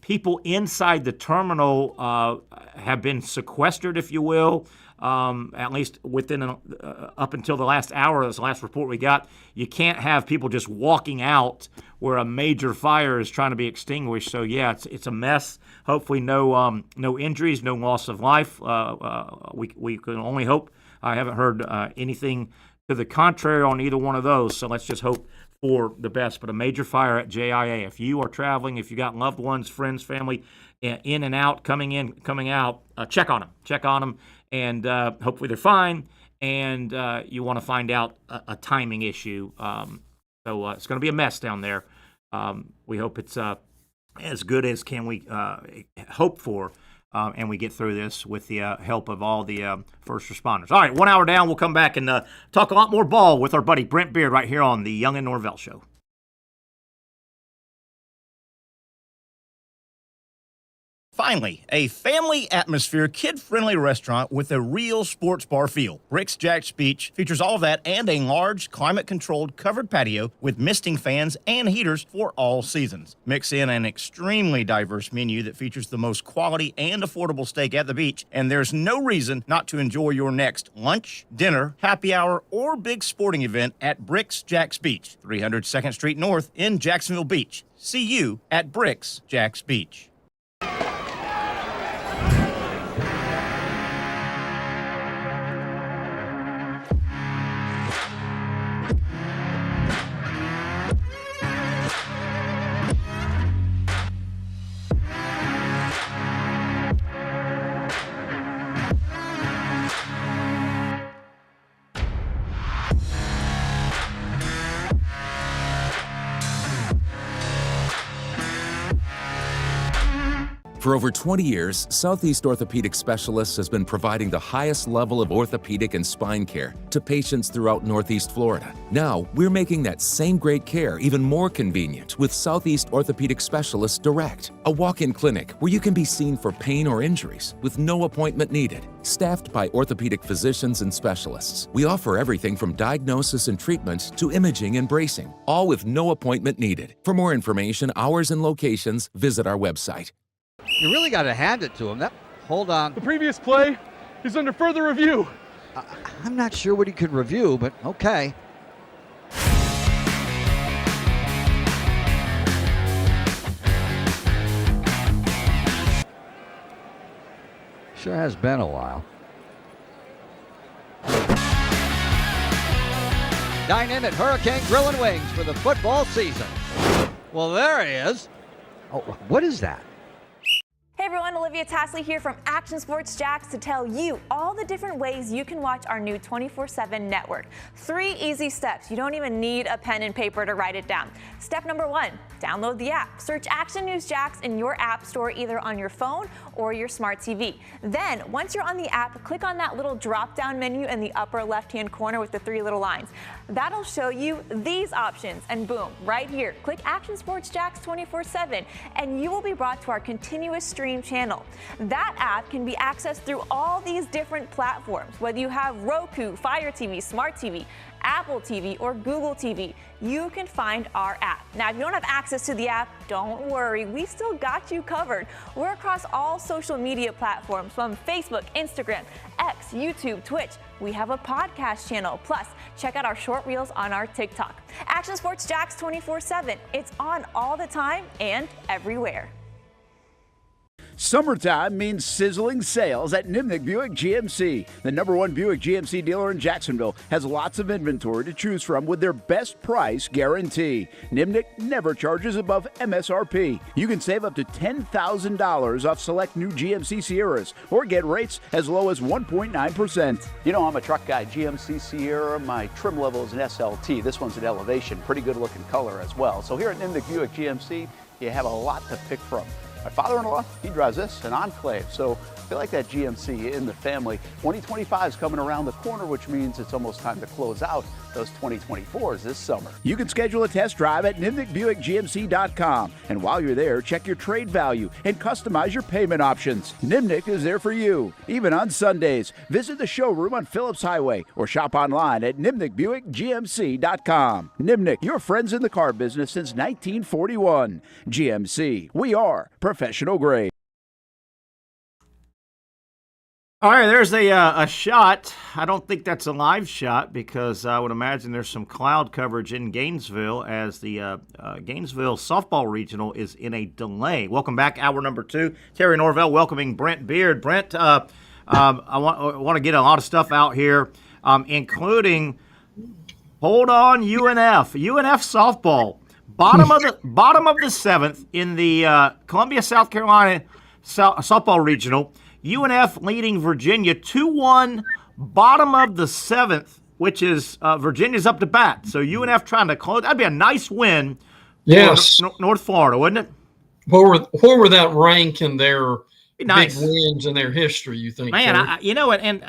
People inside the terminal have been sequestered, if you will, at least within up until the last hour. That's the last report we got. You can't have people just walking out where a major fire is trying to be extinguished. So, yeah, it's a mess. Hopefully no injuries, no loss of life. We can only hope. I haven't heard anything to the contrary on either one of those, so let's just hope for the best. But a major fire at JIA. If you are traveling, if you got loved ones, friends, family, in and out, coming in, coming out, check on them, and hopefully they're fine. And you want to find out a timing issue. So it's going to be a mess down there. We hope it's as good as can we hope for. And we get through this with the help of all the first responders. All right, 1 hour down. We'll come back and talk a lot more ball with our buddy Brent Beard right here on the Young Norvelle Show. Finally, a family atmosphere, kid-friendly restaurant with a real sports bar feel. Bricks Jack's Beach features all of that and a large, climate-controlled covered patio with misting fans and heaters for all seasons. Mix in an extremely diverse menu that features the most quality and affordable steak at the beach, and there's no reason not to enjoy your next lunch, dinner, happy hour, or big sporting event at Bricks Jack's Beach, 300 2nd Street North in Jacksonville Beach. See you at Bricks Jack's Beach. For over 20 years, Southeast Orthopedic Specialists has been providing the highest level of orthopedic and spine care to patients throughout Northeast Florida. Now, we're making that same great care even more convenient with Southeast Orthopedic Specialists Direct, a walk-in clinic where you can be seen for pain or injuries with no appointment needed. Staffed by orthopedic physicians and specialists, we offer everything from diagnosis and treatment to imaging and bracing, all with no appointment needed. For more information, hours, and locations, visit our website. You really got to hand it to him. Hold on. The previous play is under further review. I'm not sure what he could review, but okay. Sure has been a while. Dynamic Hurricane Grill and Wings for the football season. Well, there he is. Oh, what is that? Hey everyone, Olivia Tasley here from Action Sports Jacks to tell you all the different ways you can watch our new 24/7 network. 3 easy steps. You don't even need a pen and paper to write it down. Step number 1, download the app. Search Action News Jacks in your app store either on your phone or your smart TV. Then, once you're on the app, click on that little drop-down menu in the upper left-hand corner with the 3 little lines. That'll show you these options, and boom, right here, click Action Sports Jacks 24/7, and you will be brought to our continuous stream channel. That app can be accessed through all these different platforms, whether you have Roku, Fire TV, Smart TV, Apple TV, or Google TV. You can find our app. Now, if you don't have access to the app, don't worry, we still got you covered. We're across all social media platforms from Facebook, Instagram, X, YouTube, Twitch. We have a podcast channel. Plus, check out our short reels on our TikTok. Action Sports Jacks 24/7. It's on all the time and everywhere. Summertime means sizzling sales at Nimnick Buick GMC. The #1 Buick GMC dealer in Jacksonville has lots of inventory to choose from with their best price guarantee. Nimnick never charges above MSRP. You can save up to $10,000 off select new GMC Sierras or get rates as low as 1.9%. You know, I'm a truck guy. GMC Sierra, my trim level is an SLT. This one's an Elevation. Pretty good looking color as well. So here at Nimnick Buick GMC, you have a lot to pick from. My father-in-law, he drives this, an Enclave, so I feel like that GMC in the family. 2025 is coming around the corner, which means it's almost time to close out those 2024s this summer. You can schedule a test drive at NimnickBuickGMC.com, and while you're there, check your trade value and customize your payment options. Nimnick is there for you, even on Sundays. Visit the showroom on Phillips Highway or shop online at NimnickBuickGMC.com. Nimnick, your friends in the car business since 1941. GMC, we are professional grade. All right, there's a shot. I don't think that's a live shot because I would imagine there's some cloud coverage in Gainesville as the Gainesville softball regional is in a delay. Welcome back, hour number 2. Terry Norvelle welcoming Brent Beard. Brent, I want to get a lot of stuff out here, including, hold on, UNF softball. Bottom of the 7th in the Columbia, South Carolina softball regional. UNF leading Virginia 2-1, bottom of the 7th, which is Virginia's up to bat. So UNF trying to close. That'd be a nice win for North Florida, wouldn't it? Where would that rank in their big wins in their history, you think? Man, you know what? And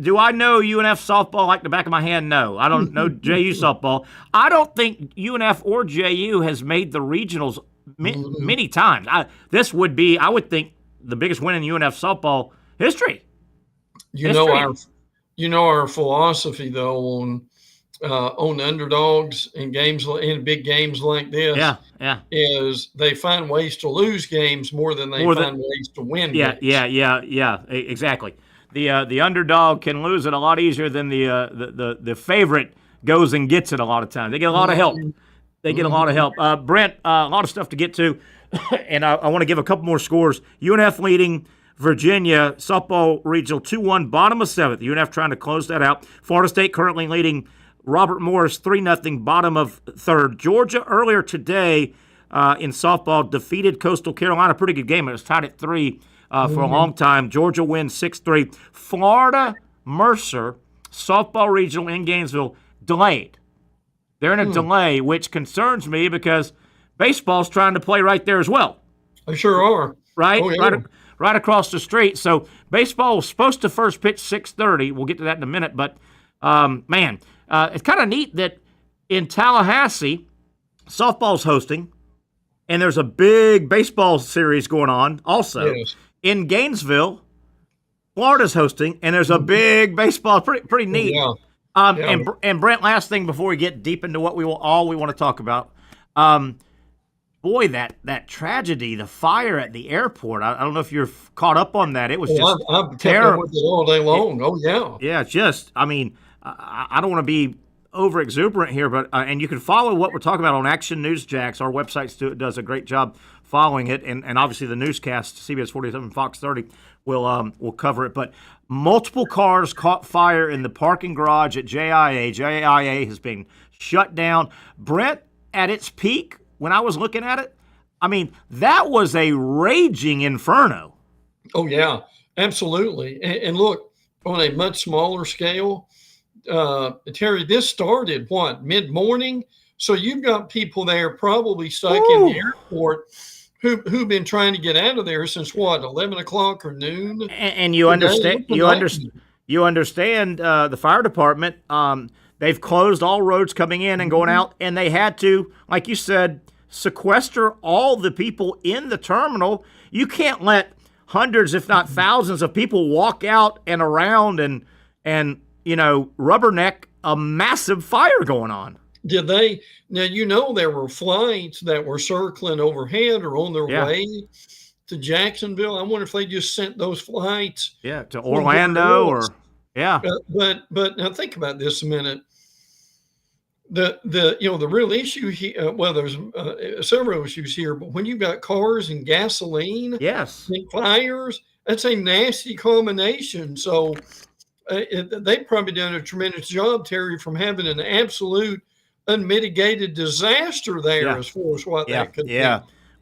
do I know UNF softball like the back of my hand? No. I don't know JU softball. I don't think UNF or JU has made the regionals many times. This would be, I would think, the biggest win in UNF softball history. You know our philosophy though on underdogs in games, in big games like this. Is they find ways to lose games more than they find ways to win. Games. Yeah. Exactly. The underdog can lose it a lot easier than the favorite goes and gets it a lot of times. They get a lot of help. Brent, a lot of stuff to get to. And I want to give a couple more scores. UNF leading Virginia softball regional 2-1, bottom of 7th. UNF trying to close that out. Florida State currently leading Robert Morris 3-0, bottom of 3rd. Georgia earlier today in softball defeated Coastal Carolina. Pretty good game. It was tied at 3 for a long time. Georgia wins 6-3. Florida Mercer softball regional in Gainesville delayed. They're in a delay, which concerns me because baseball's trying to play right there as well. They sure are. Right? Oh, yeah. Right across the street. So baseball was supposed to first pitch 6:30. We'll get to that in a minute. But, it's kind of neat that in Tallahassee, softball's hosting, and there's a big baseball series going on also. Yes. In Gainesville, Florida's hosting, and there's a big baseball. Pretty neat. Yeah. And Brent, last thing before we get deep into what we want to talk about. Boy, that tragedy, the fire at the airport. I don't know if you're caught up on that. It was just I've terrible. With it all day long. Yeah, I don't want to be over exuberant here, but and you can follow what we're talking about on Action News Jacks. Our website does a great job following it, and obviously the newscast, CBS 47, Fox 30, will cover it. But multiple cars caught fire in the parking garage at JIA. JIA has been shut down. Brent, at its peak, when I was looking at it, I mean, that was a raging inferno. Oh, yeah, absolutely. And look, on a much smaller scale, Terry, this started, mid-morning? So you've got people there probably stuck in the airport who've been trying to get out of there since 11 o'clock or noon. And you understand the fire department, they've closed all roads coming in and going out, and they had to, like you said, sequester all the people in the terminal. You can't let hundreds, if not thousands, of people walk out and around and rubberneck a massive fire going on. Did they? Now, there were flights that were circling overhead or on their way to Jacksonville. I wonder if they just sent those flights. To Orlando But now think about this a minute. The real issue here, there's several issues here, but when you've got cars and gasoline and fires, that's a nasty combination. So they've probably done a tremendous job, Terry, from having an absolute unmitigated disaster there as far as what that could be.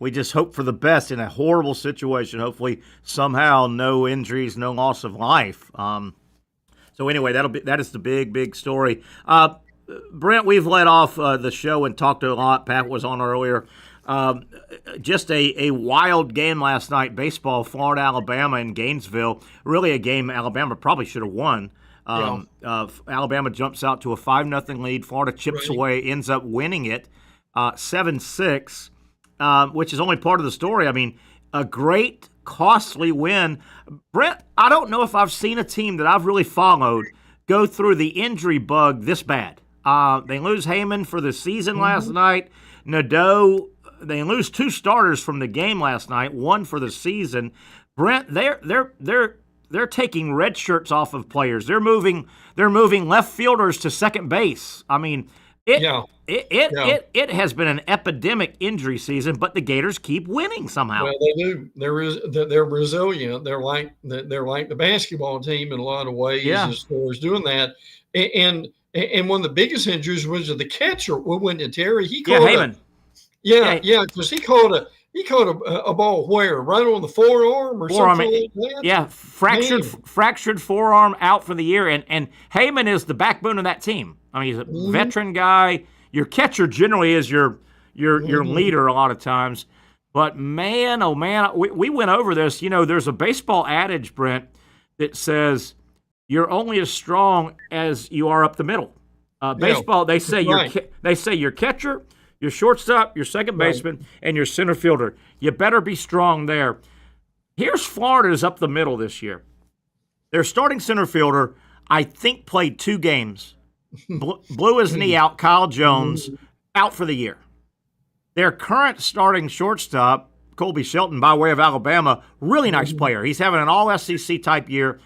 We just hope for the best in a horrible situation. Hopefully, somehow, no injuries, no loss of life. So anyway, that is the big story. Brent, we've led off the show and talked a lot. Pat was on earlier. Just a wild game last night, baseball, Florida, Alabama in Gainesville. Really a game Alabama probably should have won. Alabama jumps out to a 5-0 lead. Florida chips away, ends up winning it 7-6, which is only part of the story. I mean, a great, costly win. Brent, I don't know if I've seen a team that I've really followed go through the injury bug this bad. They lose Heyman for the season last night. Nadeau, they lose 2 starters from the game last night, 1 for the season. Brent, they're taking red shirts off of players. They're moving left fielders to second base. I mean, it has been an epidemic injury season, but the Gators keep winning somehow. Well, they do. They're resilient. They're like the basketball team in a lot of ways as far as doing that. And one of the biggest injuries was the catcher. When Terry he caught Heyman. Because he caught a ball where? Right on the forearm or something like that? Yeah, fractured forearm, out for the year. And Heyman is the backbone of that team. I mean, he's a veteran guy. Your catcher generally is your leader a lot of times. But man, oh man, we went over this. There's a baseball adage, Brent, that says you're only as strong as you are up the middle. Baseball, they say your catcher, your shortstop, your second baseman, and your center fielder. You better be strong there. Here's Florida's up the middle this year. Their starting center fielder, I think, played 2 games. Blew his knee out. Kyle Jones, out for the year. Their current starting shortstop, Colby Shelton, by way of Alabama, really nice player. He's having an all-SEC type year.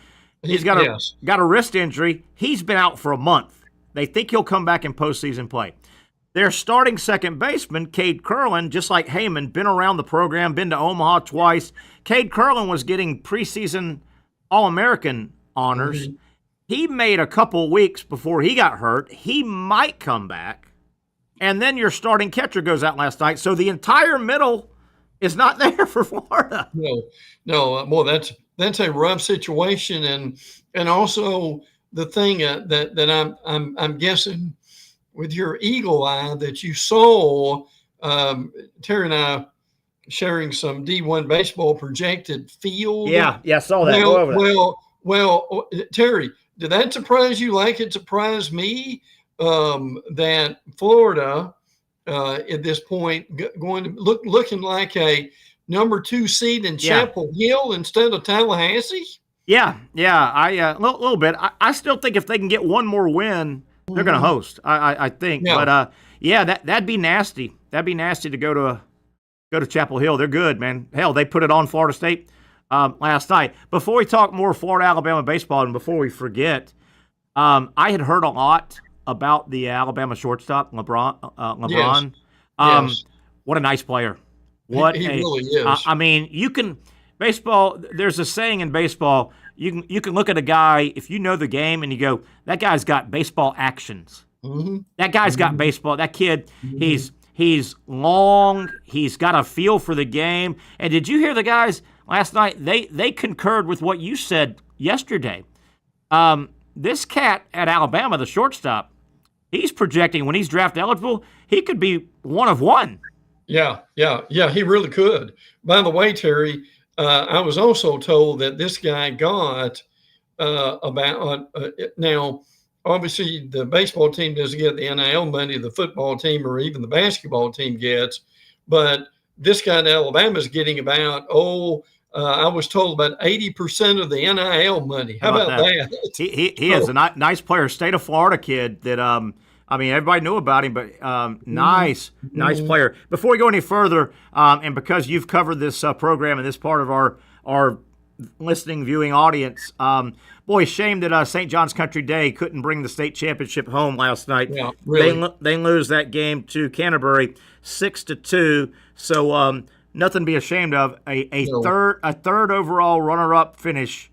He's got a wrist injury. He's been out for a month. They think he'll come back in postseason play. Their starting second baseman, Cade Curlin, just like Heyman, been around the program, been to Omaha twice. Cade Curlin was getting preseason All-American honors. He made a couple weeks before he got hurt. He might come back. And then your starting catcher goes out last night. So the entire middle is not there for Florida. No. Boy, that's a rough situation. And also the thing that I'm guessing with your eagle eye that you saw, Terry and I sharing some D1 baseball projected field. Yeah, I saw that. Go over that. Well, Terry, did that surprise you like it surprised me that Florida at this point going to looking like a number 2 seed in Chapel Hill instead of Tallahassee? Yeah, a little bit. I still think if they can get one more win, they're going to host. I think, but that'd be nasty. That'd be nasty to go to Chapel Hill. They're good, man. Hell, they put it on Florida State last night. Before we talk more Florida Alabama baseball, and before we forget, I had heard a lot about the Alabama shortstop LeBron. Yes. What a nice player. He really is. I mean, you can baseball. There's a saying in baseball. You can look at a guy if you know the game and you go, that guy's got baseball actions. Mm-hmm. That guy's got baseball. That kid, he's long. He's got a feel for the game. And did you hear the guys last night? They concurred with what you said yesterday. This cat at Alabama, the shortstop, he's projecting when he's draft eligible, he could be one of one. Yeah, he really could. By the way, Terry, I was also told that this guy got now, obviously the baseball team doesn't get the NIL money the football team or even the basketball team gets, but this guy at Alabama is getting about, I was told about 80% of the NIL money. How about that? He is a nice player, state of Florida kid that I mean, everybody knew about him, but nice player. Before we go any further, and because you've covered this program and this part of our listening, viewing audience, boy, shame that St. John's Country Day couldn't bring the state championship home last night. Yeah, really. They lose that game to Canterbury 6-2. So nothing to be ashamed of. A third overall runner-up finish.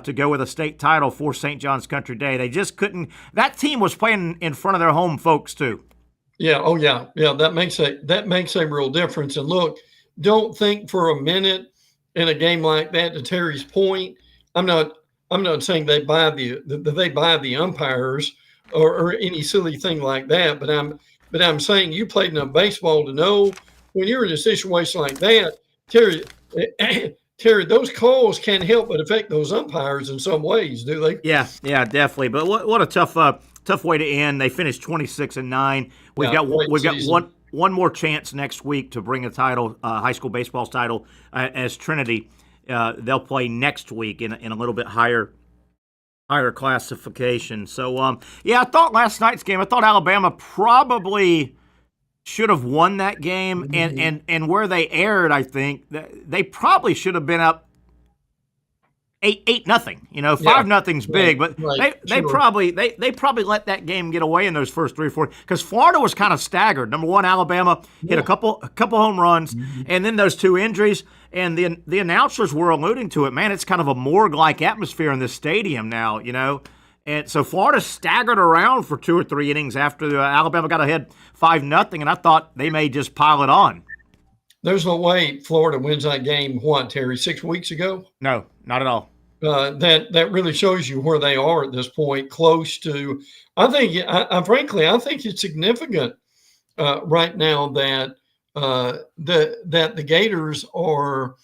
To go with a state title for St. John's Country Day. They just couldn't. That team was playing in front of their home folks too. Yeah. Oh yeah. Yeah. That makes a real difference. And look, don't think for a minute in a game like that. To Terry's point, I'm not saying they buy the umpires or any silly thing like that. But I'm saying you played enough baseball to know when you're in a situation like that, Terry, those calls can't help but affect those umpires in some ways, do they? Yeah, definitely. But what a tough way to end. They finished 26-9. We've got one more chance next week to bring a title, high school baseball title, as Trinity. They'll play next week in a little bit higher classification. So I thought last night's game. I thought Alabama probably should have won that game, and where they erred, I think they probably should have been up 8-0. 5-0's big, but they probably let that game get away in those first 3 or 4 because Florida was kind of staggered. Number one, Alabama hit a couple home runs, and then those 2 injuries. And the announcers were alluding to it. Man, it's kind of a morgue-like atmosphere in this stadium now. And so Florida staggered around for 2 or 3 innings after Alabama got ahead 5-0, and I thought they may just pile it on. There's no way Florida wins that game, Terry, 6 weeks ago? No, not at all. That really shows you where they are at this point, close to – frankly, I think it's significant right now that the Gators are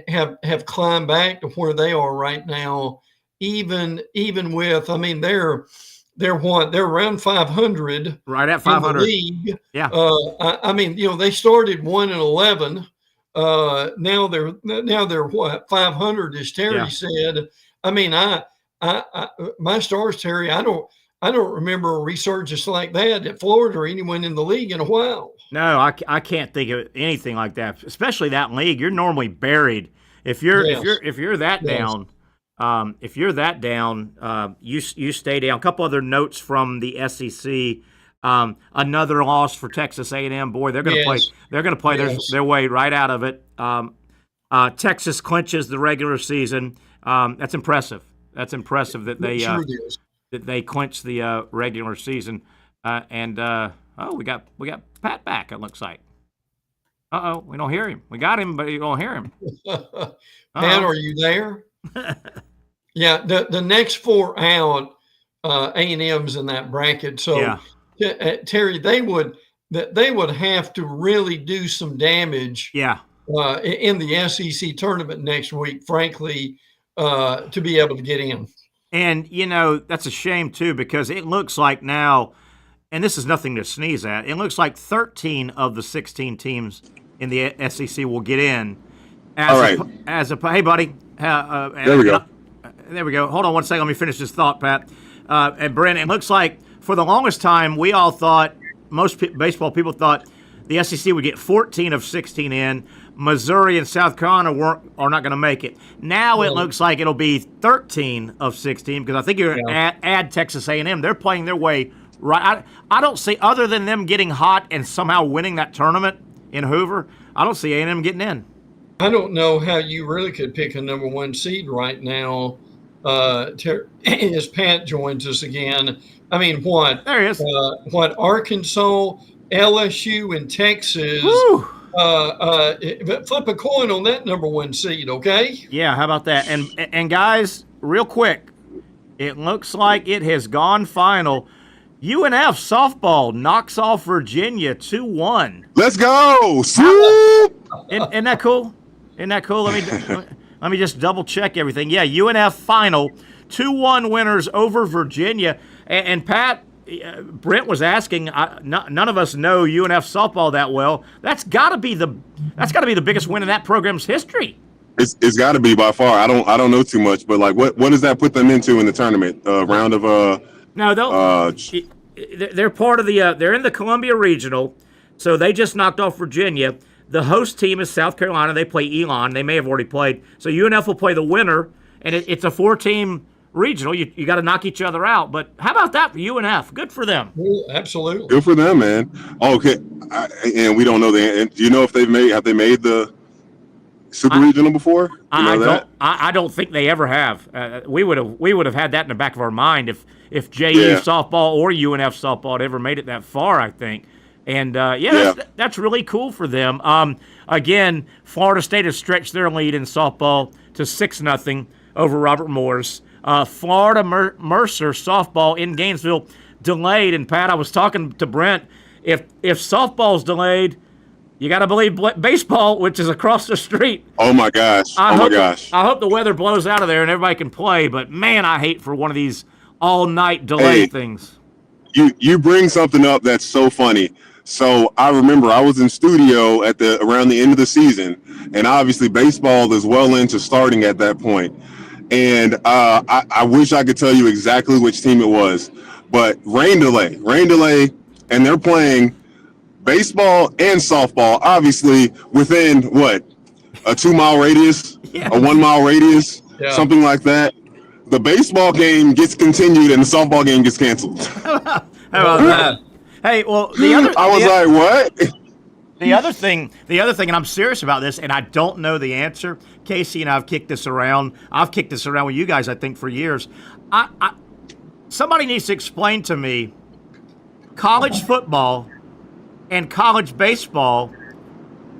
have climbed back to where they are right now. Even with, they're around 500, right at 500 in the league. Yeah. They started 1-11. Now they're what 500, as Terry said. My stars, Terry. I don't remember a resurgence like that at Florida or anyone in the league in a while. No, I can't think of anything like that. Especially that league, you're normally buried if you're that down. If you're that down, you stay down. A couple other notes from the SEC. Another loss for Texas A&M. Boy, they're going to play. They're going to play their way right out of it. Texas clinches the regular season. That's impressive. That's impressive that they clinch the regular season. We got Pat back. It looks like. We don't hear him. We got him, but you don't hear him. Pat, are you there? Yeah, the next 4 out, A&M's in that bracket. So, Terry, they would have to really do some damage. Yeah. In the SEC tournament next week, frankly, to be able to get in. And that's a shame too, because it looks like now, and this is nothing to sneeze at. It looks like 13 of the 16 teams in the SEC will get in. Hey, buddy. There we go. There we go. Hold on one second. Let me finish this thought, Pat. And Brent, it looks like for the longest time, we all thought, most baseball people thought the SEC would get 14 of 16 in. Missouri and South Carolina are not going to make it. Now it looks like it'll be 13 of 16 because I think you're add Texas A&M. They're playing their way right. I don't see, other than them getting hot and somehow winning that tournament, in Hoover, I don't see A&M getting in. I don't know how you really could pick a number 1 seed right now. As Pat joins us again, I mean, what? There he is. What Arkansas, LSU, and Texas. But flip a coin on that number 1 seed, okay? Yeah, how about that? And guys, real quick, it looks like it has gone final. UNF softball knocks off Virginia 2-1. Let's go! Isn't that cool? Isn't that cool? Let me just double check everything. Yeah, UNF final, 2-1 winners over Virginia. And Pat, Brent was asking. None of us know UNF softball that well. That's got to be the biggest win in that program's history. It's got to be by far. I don't know too much, but like, what does that put them into in the tournament? Round of No, they're part of the. They're in the Columbia Regional, so they just knocked off Virginia. The host team is South Carolina. They play Elon. They may have already played. So UNF will play the winner, and it's a 4-team regional. You got to knock each other out. But how about that for UNF? Good for them. Yeah, absolutely. Good for them, man. Okay, and we don't know do you know if have they made the Super Regional before? I don't think they ever have. We would have had that in the back of our mind if JU softball or UNF softball had ever made it that far, I think. And, that's really cool for them. Again, Florida State has stretched their lead in softball to 6-0 over Robert Morris. Florida Mercer softball in Gainesville delayed. And, Pat, I was talking to Brent. If softball's delayed, you got to believe baseball, which is across the street. Oh, my gosh. I hope the weather blows out of there and everybody can play. But, man, I hate for one of these all-night delay things. You bring something up that's so funny. So I remember I was in studio around the end of the season, and obviously baseball is well into starting at that point. And I wish I could tell you exactly which team it was, but rain delay, and they're playing baseball and softball, obviously within a 2-mile radius, a 1-mile radius, something like that. The baseball game gets continued and the softball game gets canceled. How about that? Hey, well, what? The other thing, and I'm serious about this, and I don't know the answer. Casey and I have kicked this around. I've kicked this around with you guys, I think, for years. Somebody needs to explain to me college football and college baseball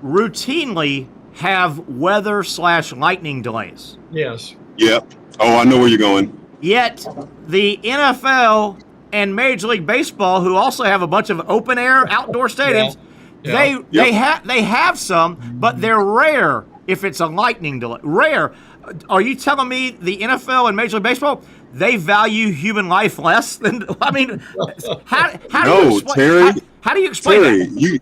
routinely have weather/lightning delays. Yes. Yep. Oh, I know where you're going. Yet the NFL and Major League Baseball, who also have a bunch of open air outdoor stadiums, they have some, but they're rare if it's a lightning delay. Rare. Are you telling me the NFL and Major League Baseball, they value human life less than? I mean, how do you explain Terry, that?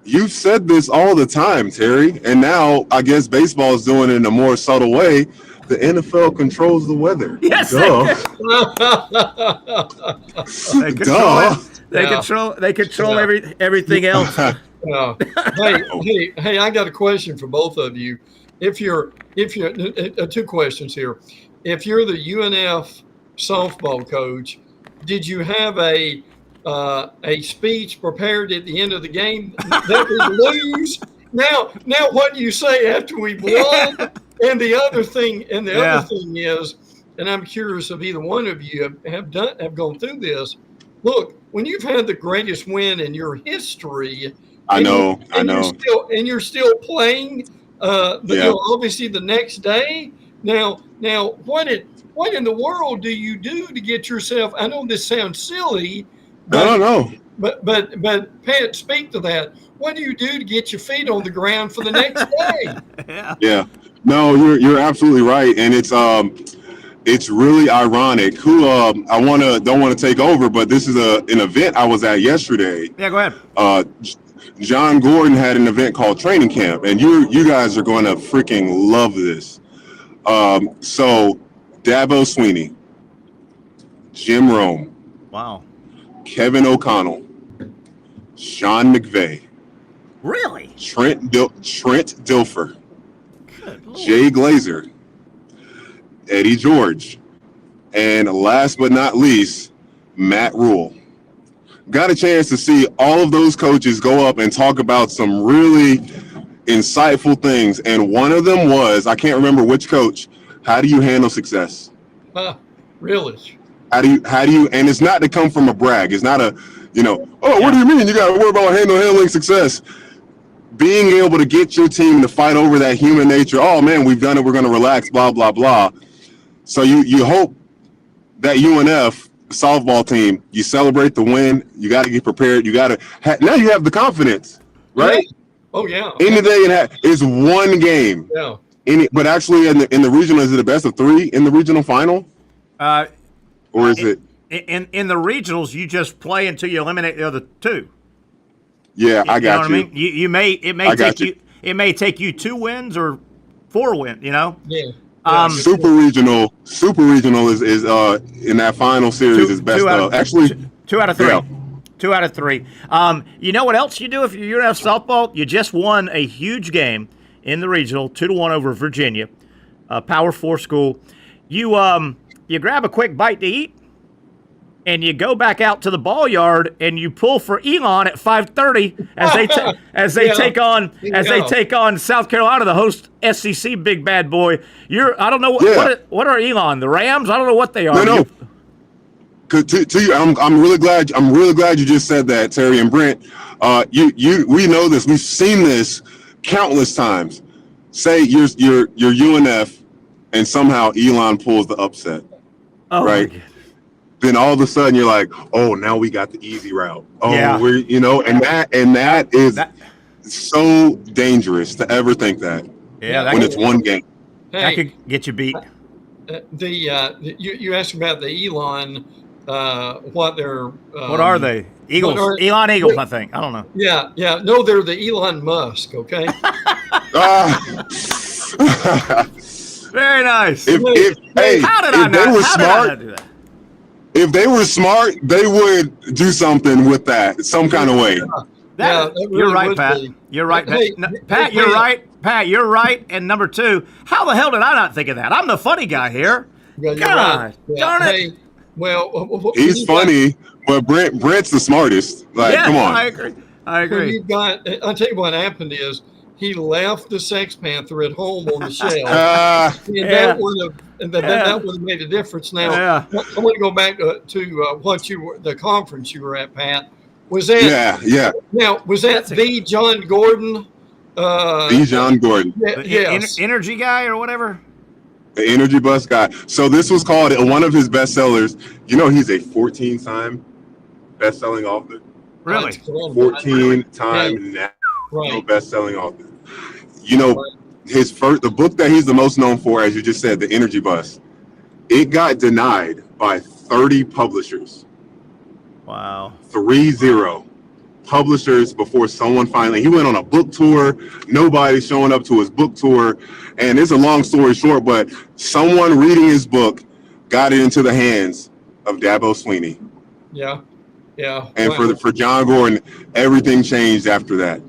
You've said this all the time, Terry, and now I guess baseball is doing it in a more subtle way. The NFL controls the weather. Yes, they control everything else. Hey, I got a question for both of you. If you're 2 questions here. If you're the UNF softball coach, did you have a speech prepared at the end of the game that we lose? Now what do you say after we won? And the other thing is, and I'm curious if either one of you have gone through this. Look, when you've had the greatest win in your history, you're still playing. Obviously the next day. Now, what in the world do you do to get yourself? I know this sounds silly. No. But Pat, speak to that. What do you do to get your feet on the ground for the next day? Yeah. No, you're absolutely right, and it's really ironic. Don't want to take over, but this is an event I was at yesterday. Yeah, go ahead. John Gordon had an event called Training Camp, and you guys are going to freaking love this. So Dabo Sweeney, Jim Rome, wow, Kevin O'Connell, Sean McVay, really, Trent Dilfer, Jay Glazer, Eddie George, and last but not least, Matt Rule. got a chance to see all of those coaches go up and talk about some really insightful things. And one of them was, I can't remember which coach, how do you handle success? Really? How do you, and it's not to come from a brag. It's not a, what do you mean? You got to worry about handling success. Being able to get your team to fight over that human nature. Oh man, we've done it. We're going to relax, blah, blah, blah. So you hope that UNF softball team, you celebrate the win. You got to get prepared. You got to, now you have the confidence, right? Yeah. Oh yeah. Any day it's one game. Yeah. But actually in the regional, is it a best of 3 in the regional final? Or is it? In the regionals, you just play until you eliminate the other 2. Yeah, I got you. What I mean? It may take you 2 wins or 4 wins. Yeah. Super regional is in that final series is best of. Actually, 2 out of 3. Yeah. 2 out of 3. You know what else you do if you're UNF softball? You just won a huge game in the regional, 2-1 over Virginia, Power 4 school. You grab a quick bite to eat, and you go back out to the ball yard and you pull for Elon at 5:30 as they take on South Carolina, the host SEC big bad boy. I don't know what are Elon, the Rams? I don't know what they are. No. To you, I'm really glad you just said that, Terry and Brent. We know this. We've seen this countless times. Say you're UNF, and somehow Elon pulls the upset. Oh, right. Then all of a sudden you're like, oh, now we got the easy route. Oh, yeah. And that is so dangerous to ever think that. Yeah, when it's one game. That could get you beat. You asked about the Elon. What are they? Eagles. Elon Eagles, I think. I don't know. Yeah. No, they're the Elon Musk. Okay. Very nice. How did I not do that? If they were smart, they would do something with that, some kind of way. You're right, Pat. You're right, Pat. You're right. Pat, you're right. And number 2, how the hell did I not think of that? I'm the funny guy here. God, darn it. Well, he's funny, but Brent's the smartest. Come on. I agree. I'll tell you what happened is he left the Sex Panther at home on the shelf. That would have made a difference. Now, I want to go back to the conference you were at, Pat. Was that? Yeah. Now, was that the John Gordon? The John Gordon. Energy guy or whatever? The Energy Bus guy. So this was called one of his bestsellers. He's a 14-time best-selling author. Really? 14-time national best-selling author. The book that he's the most known for, as you just said, The Energy Bus, it got denied by 30 publishers. Wow. 30 publishers before someone finally, he went on a book tour. Nobody's showing up to his book tour. And it's a long story short, but someone reading his book got it into the hands of Dabo Sweeney. Yeah. And for John Gordon, everything changed after that.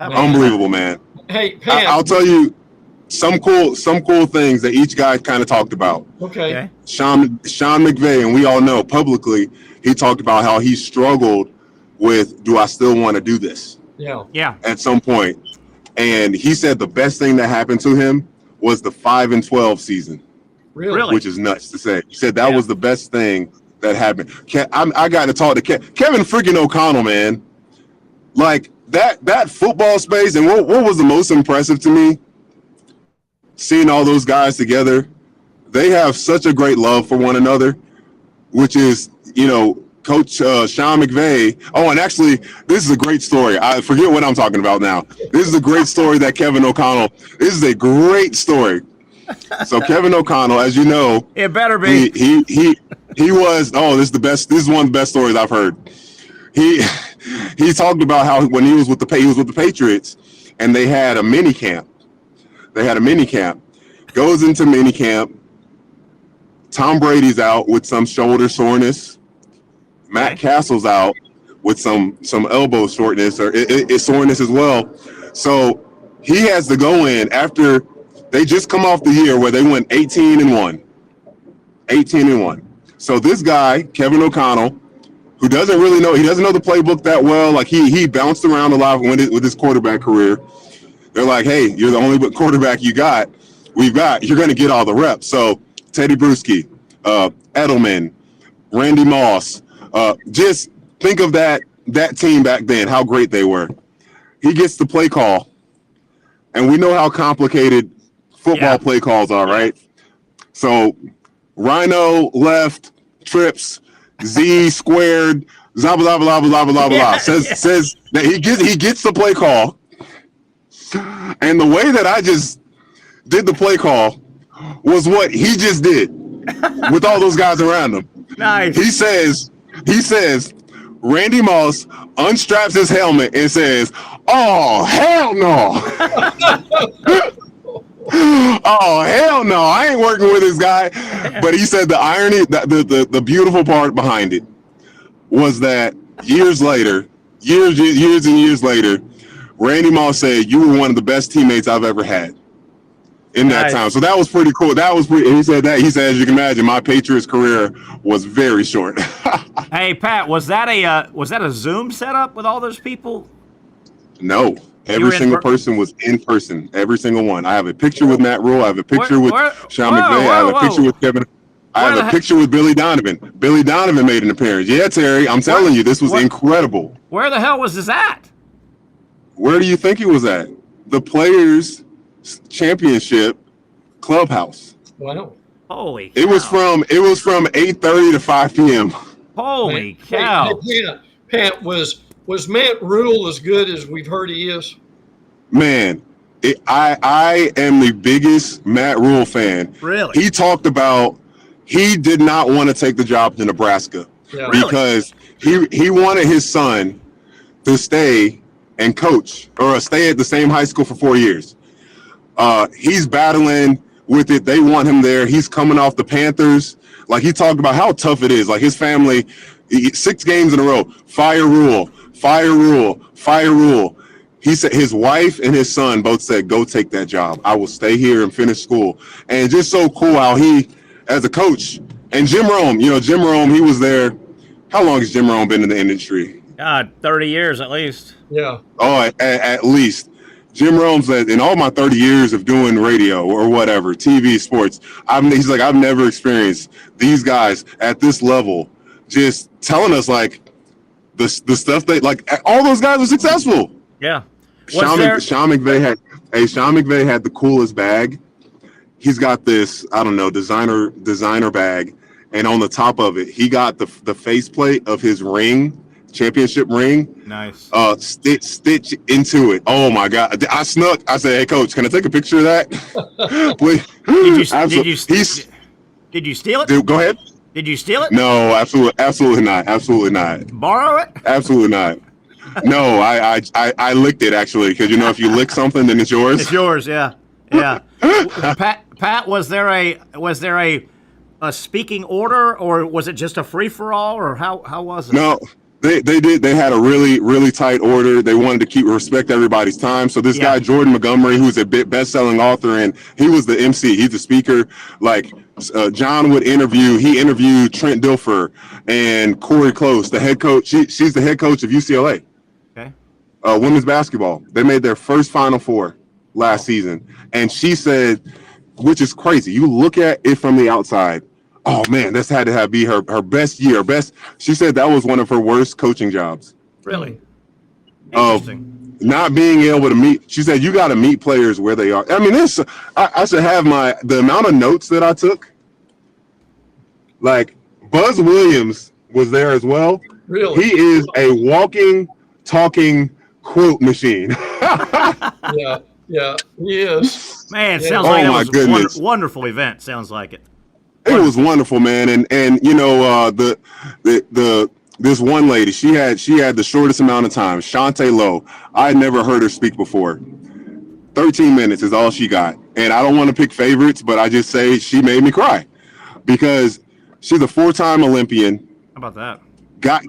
Unbelievable, man. Hey, Pat, I'll tell you some cool things that each guy kind of talked about. Okay. Sean McVay, and we all know publicly, he talked about how he struggled with, do I still want to do this? Yeah. At some point. And he said the best thing that happened to him was the 5-12 season. Really? Which is nuts to say. He said that was the best thing that happened. I got to talk to Kevin freaking O'Connell, man. Like that football space, and what was the most impressive to me? Seeing all those guys together. They have such a great love for one another, which is, Coach Sean McVay. Oh, and actually, this is a great story. I forget what I'm talking about now. This is a great story that Kevin O'Connell. This is a great story. So Kevin O'Connell, as you know, it better be. He was. Oh, this is the best. This is one of the best stories I've heard. He talked about how when he was with the Patriots, and they had a mini camp. Goes into mini camp. Tom Brady's out with some shoulder soreness. Matt Castle's out with some elbow soreness or soreness as well. So he has to go in after they just come off the year where they went 18-1. So this guy, Kevin O'Connell, who doesn't really know. He doesn't know the playbook that well. Like he bounced around a lot with his quarterback career. They're like, hey, you're the only quarterback we've got. You're going to get all the reps. So Teddy Bruschi, Edelman, Randy Moss. Just think of that team back then, how great they were. He gets the play call, and we know how complicated football play calls are, right? So Rhino left, trips, Z squared, blah blah blah blah blah blah blah. Says that he gets the play call, and the way that I just did the play call was what he just did with all those guys around him. Nice. He says, Randy Moss unstraps his helmet and says, "Oh hell no! Oh hell no! I ain't working with this guy." But he said the irony, the beautiful part behind it was that years and years later, Randy Moss said, "You were one of the best teammates I've ever had." In that time. So that was pretty cool. He said, as you can imagine, my Patriots career was very short. Hey, Pat, was that a Zoom setup with all those people? No. Every single person was in person. Every single one. I have a picture with Matt Rule. I have a picture with Sean McVay. I have a picture with Kevin. I have a picture with Billy Donovan. Billy Donovan made an appearance. Yeah, Terry, I'm telling you, this was incredible. Where the hell was this at? Where do you think it was at? The Players Championship Clubhouse. Wow. Holy cow. It was from 8:30 to 5 p.m. Holy cow. Pat, was Matt Rule as good as we've heard he is? Man, I am the biggest Matt Rule fan. Really? He talked about he did not want to take the job to Nebraska because he wanted his son to stay and coach or stay at the same high school for 4 years. He's battling with it. They want him there. He's coming off the Panthers. Like, he talked about how tough it is. Like, his family, 6 games in a row, fire Rule. He said his wife and his son both said, "Go take that job. I will stay here and finish school." And just so cool how he, as a coach, and Jim Rome, he was there. How long has Jim Rome been in the industry? 30 years at least. Yeah. Oh, at least. Jim Rome said, in all my 30 years of doing radio or whatever, TV, sports, he's like, I've never experienced these guys at this level just telling us, like, the stuff that, like, all those guys are successful. Yeah. Sean McVay had the coolest bag. He's got this, I don't know, designer bag, and on the top of it, he got the faceplate of his championship ring. Nice. Stitch into it. Oh my God! I snuck. I said, "Hey, coach, can I take a picture of that?" Did you steal it? Go ahead. Did you steal it? No, absolutely not. Borrow it? Absolutely not. No, I licked it actually, because if you lick something, then it's yours. It's yours, yeah. Pat, was there a speaking order, or was it just a free for all, or how was it? No. They did. They had a really, really tight order. They wanted to respect everybody's time. So this guy, Jordan Montgomery, who's a best-selling author, and he was the MC. He's the speaker. Like, John would he interviewed Trent Dilfer and Corey Close, the head coach. She's the head coach of UCLA. Okay. Women's basketball. They made their first Final Four last season. And she said, which is crazy, you look at it from the outside, oh man, this had to be her best year. She said that was one of her worst coaching jobs. Really? Interesting. Not being able to meet. She said you got to meet players where they are. I mean, I should have the amount of notes that I took. Like, Buzz Williams was there as well. Really? He is a walking, talking quote machine. Yeah, he is. Man, it sounds like that was a wonderful event. Sounds like it. It was wonderful, man, and this one lady, she had the shortest amount of time. Shantae Lowe, I had never heard her speak before. 13 minutes is all she got, and I don't want to pick favorites, but I just say she made me cry because she's a 4-time Olympian. How about that?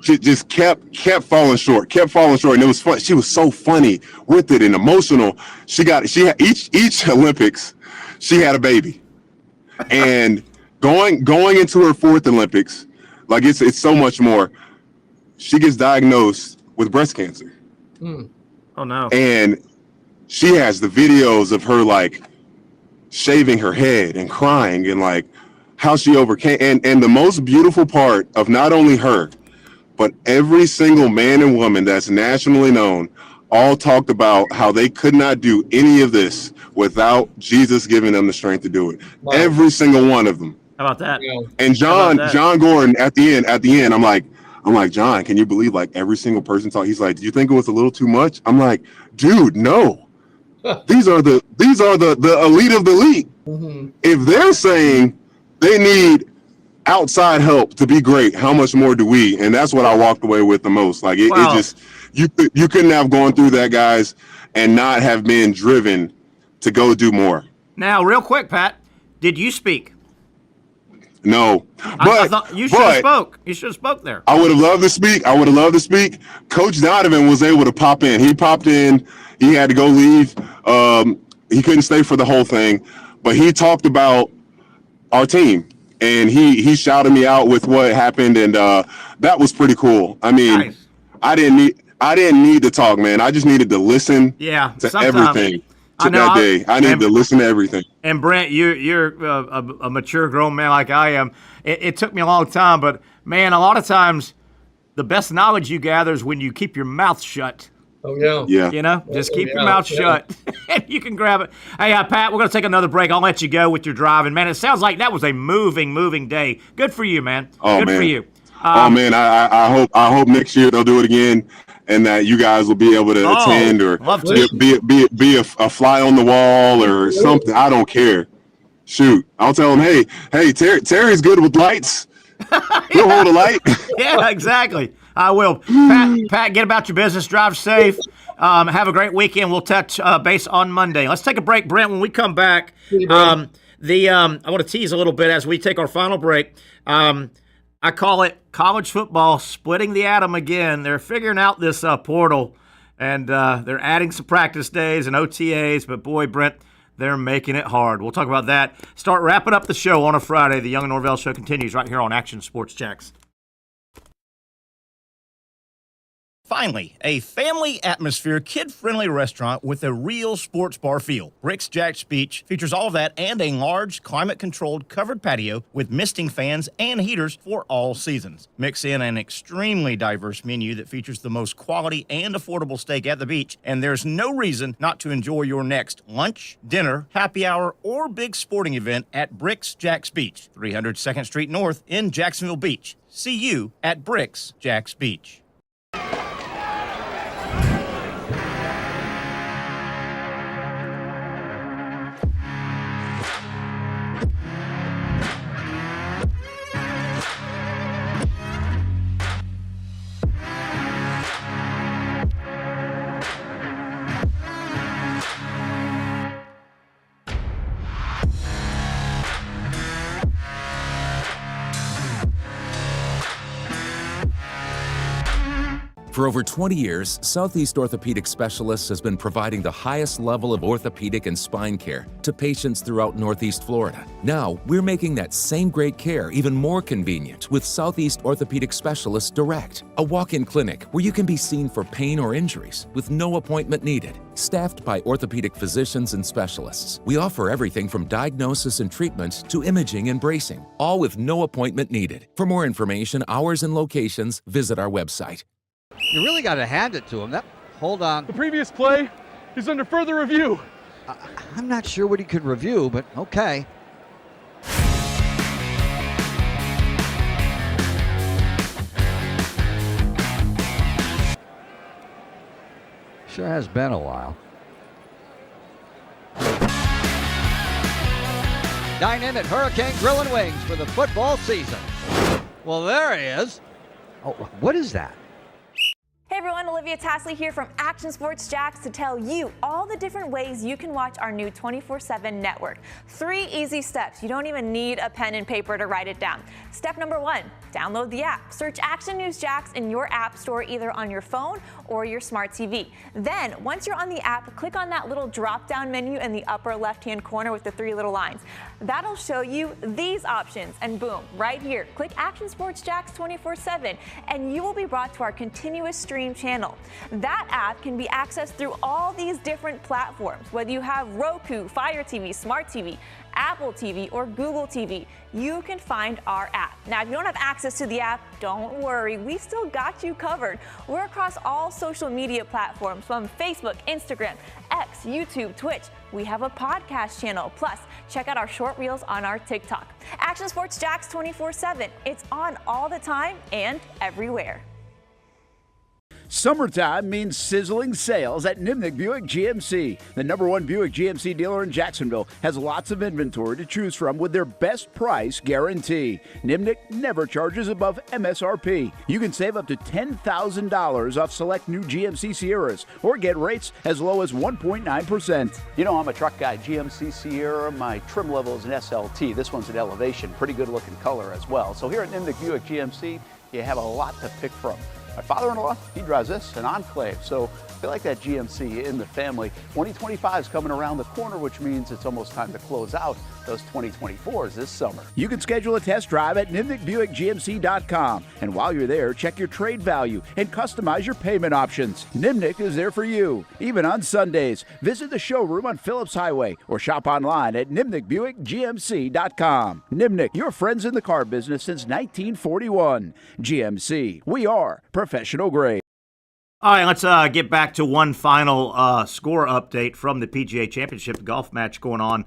Just kept falling short, and it was fun. She was so funny with it and emotional. She had each Olympics, she had a baby, and. Going into her 4th Olympics, like it's so much more. she gets diagnosed with breast cancer. Oh no. And she has the videos of her like shaving her head and crying and like how she overcame. And the most beautiful part of not only her, but every single man and woman that's nationally known all talked about how they could not do any of this without Jesus giving them the strength to do it. Wow. Every single one of them. How about that? And John Gordon at the end, I'm like, John, can you believe like every single person talk? He's like, do you think it was a little too much? I'm like, dude, no. These are the elite of the elite. Mm-hmm. If they're saying they need outside help to be great, how much more do we? And that's what I walked away with the most. Like it just, you couldn't have gone through that, guys, and not have been driven to go do more. Now, real quick, Pat, did you speak? No, I thought you should have spoke. You should have spoke there. I would have loved to speak. Coach Donovan was able to pop in. He popped in. He had to go leave. He couldn't stay for the whole thing, but he talked about our team and he shouted me out with what happened, and that was pretty cool. I mean, nice. I didn't need to talk, man. I just needed to listen to everything. I needed to listen to everything. And Brent, you're a mature grown man like I am. It took me a long time, but man, a lot of times the best knowledge you gather is when you keep your mouth shut. Oh yeah. Yeah. You know, just keep your mouth shut, and you can grab it. Hey, Pat, we're gonna take another break. I'll let you go with your driving, man. It sounds like that was a moving day. Good for you, man. Good for you. Man, I hope next year they'll do it again, and that you guys will be able to attend or be a fly on the wall or something. I don't care. Shoot, I'll tell them, hey, Terry's good with lights. He'll hold a light. Yeah, exactly. I will. Pat, get about your business. Drive safe. Have a great weekend. We'll touch base on Monday. Let's take a break, Brent. When we come back, I want to tease a little bit as we take our final break. I call it college football splitting the atom again. They're figuring out this portal, and they're adding some practice days and OTAs. But boy, Brent, they're making it hard. We'll talk about that. Start wrapping up the show on a Friday. The Young Norvelle Show continues right here on Action Sports Jacks. Finally, a family atmosphere, kid-friendly restaurant with a real sports bar feel. Bricks Jack's Beach features all of that and a large, climate-controlled covered patio with misting fans and heaters for all seasons. Mix in an extremely diverse menu that features the most quality and affordable steak at the beach, and there's no reason not to enjoy your next lunch, dinner, happy hour, or big sporting event at Bricks Jack's Beach, 300 2nd Street North in Jacksonville Beach. See you at Bricks Jack's Beach. For over 20 years, Southeast Orthopedic Specialists has been providing the highest level of orthopedic and spine care to patients throughout Northeast Florida. Now, we're making that same great care even more convenient with Southeast Orthopedic Specialists Direct, a walk-in clinic where you can be seen for pain or injuries with no appointment needed. Staffed by orthopedic physicians and specialists, we offer everything from diagnosis and treatment to imaging and bracing, all with no appointment needed. For more information, hours, and locations, visit our website. You really got to hand it to him. Hold on. The previous play is under further review. I'm not sure what he could review, but okay. Sure has been a while. Dine in at Hurricane Grill and Wings for the football season. Well, there he is. Oh, what is that? Hey everyone, Olivia Tasley here from Action Sports Jacks to tell you all the different ways you can watch our new 24/7 network. 3 easy steps. You don't even need a pen and paper to write it down. Step number 1, download the app. Search Action News Jacks in your app store, either on your phone or your smart TV. Then, once you're on the app, click on that little drop-down menu in the upper left-hand corner with the 3 little lines. That'll show you these options, and boom, right here, click Action Sports Jacks 24/7, and you will be brought to our continuous stream channel. That app can be accessed through all these different platforms, whether you have Roku, Fire TV, Smart TV, Apple TV, or Google TV. You can find our app. Now, if you don't have access to the app, don't worry, we still got you covered. We're across all social media platforms, from Facebook, Instagram, X, YouTube, Twitch. We have a podcast channel. Plus, check out our short reels on our TikTok. Action Sports Jacks 24/7. It's on all the time and everywhere. Summertime means sizzling sales at Nimnick Buick GMC. The #1 Buick GMC dealer in Jacksonville has lots of inventory to choose from with their best price guarantee. Nimnick never charges above MSRP. You can save up to $10,000 off select new GMC Sierras or get rates as low as 1.9%. You know, I'm a truck guy. GMC Sierra, my trim level is an SLT. This one's an Elevation. Pretty good looking color as well. So here at Nimnick Buick GMC, you have a lot to pick from. My father-in-law, he drives this, an Enclave, so I feel like that GMC in the family. 2025 is coming around the corner, which means it's almost time to close out those 2024s this summer. You can schedule a test drive at NimnickBuickGMC.com. And while you're there, check your trade value and customize your payment options. Nimnick is there for you, even on Sundays. Visit the showroom on Phillips Highway or shop online at NimnickBuickGMC.com. Nimnick, your friends in the car business since 1941. GMC, we are professional grade. All right, let's get back to one final score update from the PGA Championship golf match going on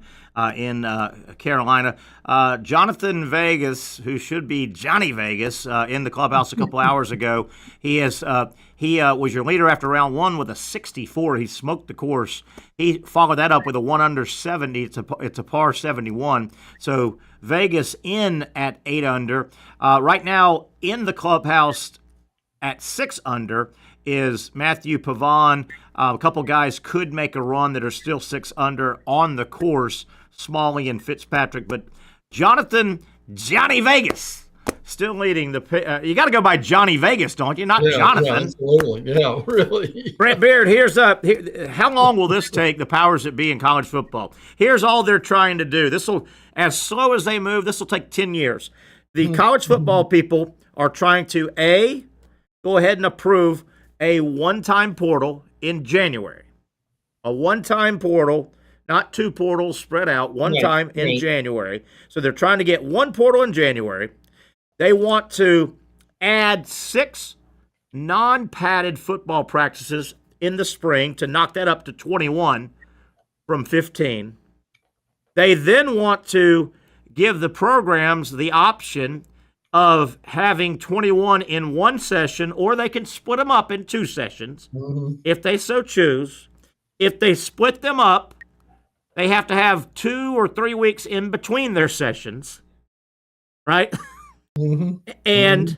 in Carolina. Jonathan Vegas, who should be Johnny Vegas, in the clubhouse a couple hours ago. He was your leader after round 1 with a 64. He smoked the course. He followed that up with a 1 under 70. It's a par 71. So Vegas in at 8 under. Right now in the clubhouse at 6 under is Matthew Pavon. A couple guys could make a run that are still 6 under on the course, Smalley and Fitzpatrick. But Jonathy Vegas still leading the. You got to go by Johnny Vegas, don't you? Not Jonathan. Yeah, absolutely. Yeah, really. Brent Beard, how long will this take the powers that be in college football? Here's all they're trying to do. This will, as slow as they move, this will take 10 years. The college football people are trying to go ahead and approve a one-time portal in January. A one-time portal, not 2 portals spread out, one time in January. So they're trying to get 1 portal in January. They want to add 6 non-padded football practices in the spring to knock that up to 21 from 15. They then want to give the programs the option of having 21 in one session, or they can split them up in 2 sessions if they so choose. If they split them up, they have to have 2 or 3 weeks in between their sessions, right? And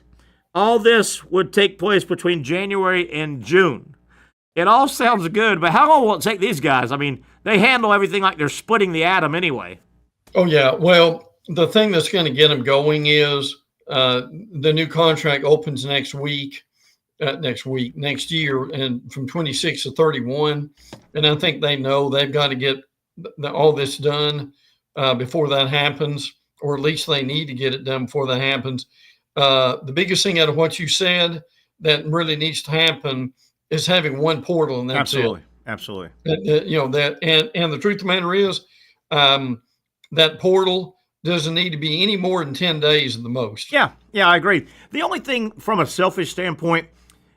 all this would take place between January and June. It all sounds good, but how long will it take these guys? I mean, they handle everything like they're splitting the atom anyway. Oh, yeah. Well, the thing that's going to get them going is the new contract opens next year, and from 26 to 31. And I think they know they've got to get all this done before that happens, or at least they need to get it done before that happens. The biggest thing out of what you said that really needs to happen is having 1 portal, and that's Absolutely. and the truth of the matter is, that portal doesn't need to be any more than 10 days at the most. Yeah, I agree. The only thing from a selfish standpoint,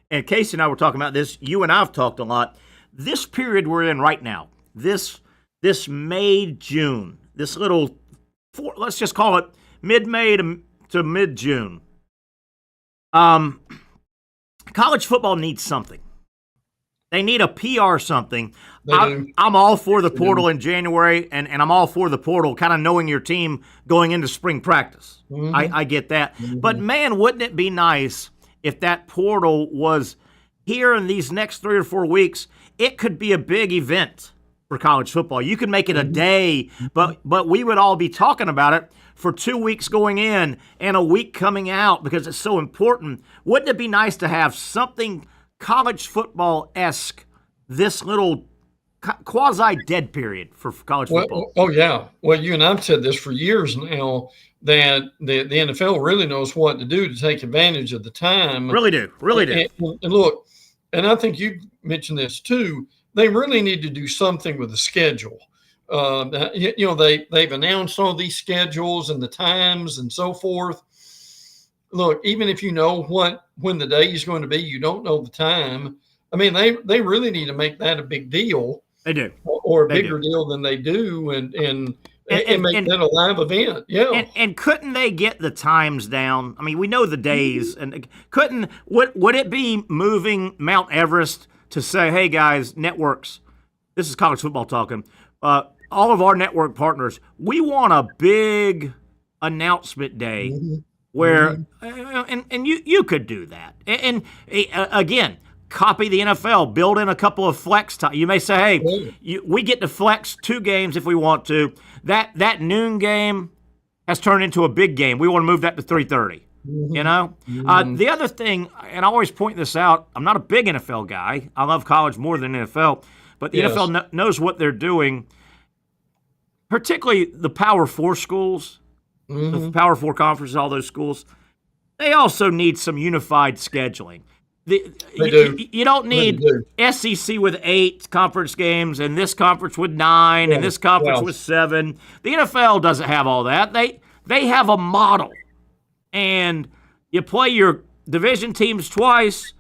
and Casey and I were talking about this, you and I have talked a lot, this period we're in right now, this May, June, this little, let's just call it mid-May to mid-June. College football needs something. They need a PR something. I'm all for the portal in January, and I'm all for the portal, kind of knowing your team going into spring practice. I get that. But, man, wouldn't it be nice if that portal was here in these next 3 or 4 weeks, it could be a big event for college football. You could make it a day, but we would all be talking about it for 2 weeks going in and a week coming out because it's so important. Wouldn't it be nice to have something college football-esque, this little quasi-dead period for college football? Oh, yeah. Well, you and I've said this for years now, that the NFL really knows what to do to take advantage of the time. Really do. And look, and I think you mentioned this too, they really need to do something with the schedule. They've announced all these schedules and the times and so forth. Look, even if you know when the day is going to be, you don't know the time. I mean, they really need to make that a big deal. They do. Or a bigger deal than they do and make that a live event. Yeah. And couldn't they get the times down? I mean, we know the days. And would it be moving Mount Everest to say, hey, guys, networks, this is college football talking, all of our network partners, we want a big announcement day where, and you could do that. And again, copy the NFL, build in a couple of flex time. You may say, hey, we get to flex 2 games if we want to. That noon game has turned into a big game. We want to move that to 3:30. You know? The other thing, and I always point this out, I'm not a big NFL guy. I love college more than NFL. But the NFL knows what they're doing, particularly the Power 4 schools, the Power 4 conferences, all those schools. They also need some unified scheduling. You don't need SEC with 8 conference games and this conference with 9 and this conference with 7. The NFL doesn't have all that. They have a model, and you play your division teams twice.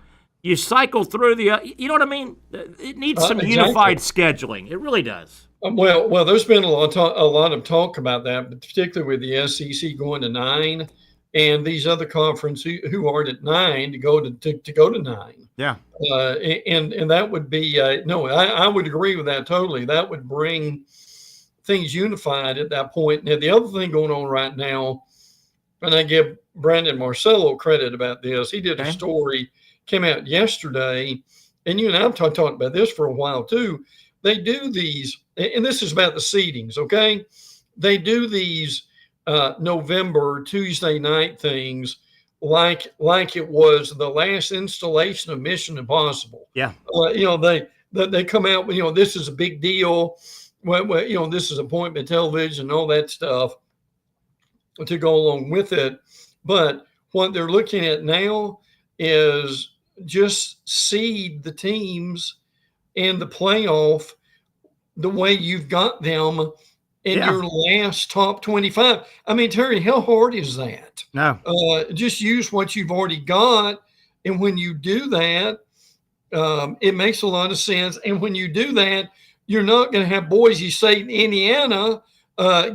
You cycle through you know what I mean? It needs some unified scheduling. It really does. Well, there's been a lot of talk about that, but particularly with the SEC going to 9. And these other conferences who aren't at 9 to go to 9. Yeah. And that would be I would agree with that totally. That would bring things unified at that point. Now the other thing going on right now, and I give Brandon Marcello credit about this. He did a story, came out yesterday, and you and I have talked about this for a while too. They do these, and this is about the seedings. Okay, they do these November Tuesday night things like it was the last installation of Mission Impossible. Yeah. They come out with, this is a big deal. This is appointment television and all that stuff to go along with it. But what they're looking at now is just seed the teams in the playoff the way you've got them in your last top 25. I mean, Terry, how hard is that? No. Just use what you've already got. And when you do that, it makes a lot of sense. And when you do that, you're not going to have Boise State and Indiana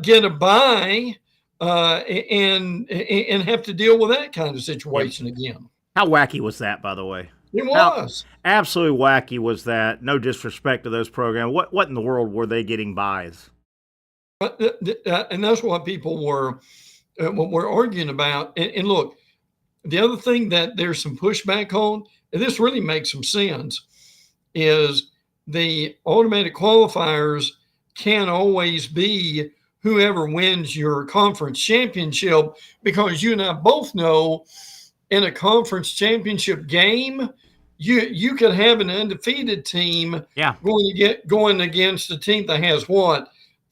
get a bye and have to deal with that kind of situation again. How wacky was that, by the way? It was. Absolutely wacky was that. No disrespect to those programs. What in the world were they getting buys? And that's what people were arguing about. And look, the other thing that there's some pushback on, and this really makes some sense, is the automatic qualifiers can't always be whoever wins your conference championship, because you and I both know in a conference championship game, you could have an undefeated team going against a team that has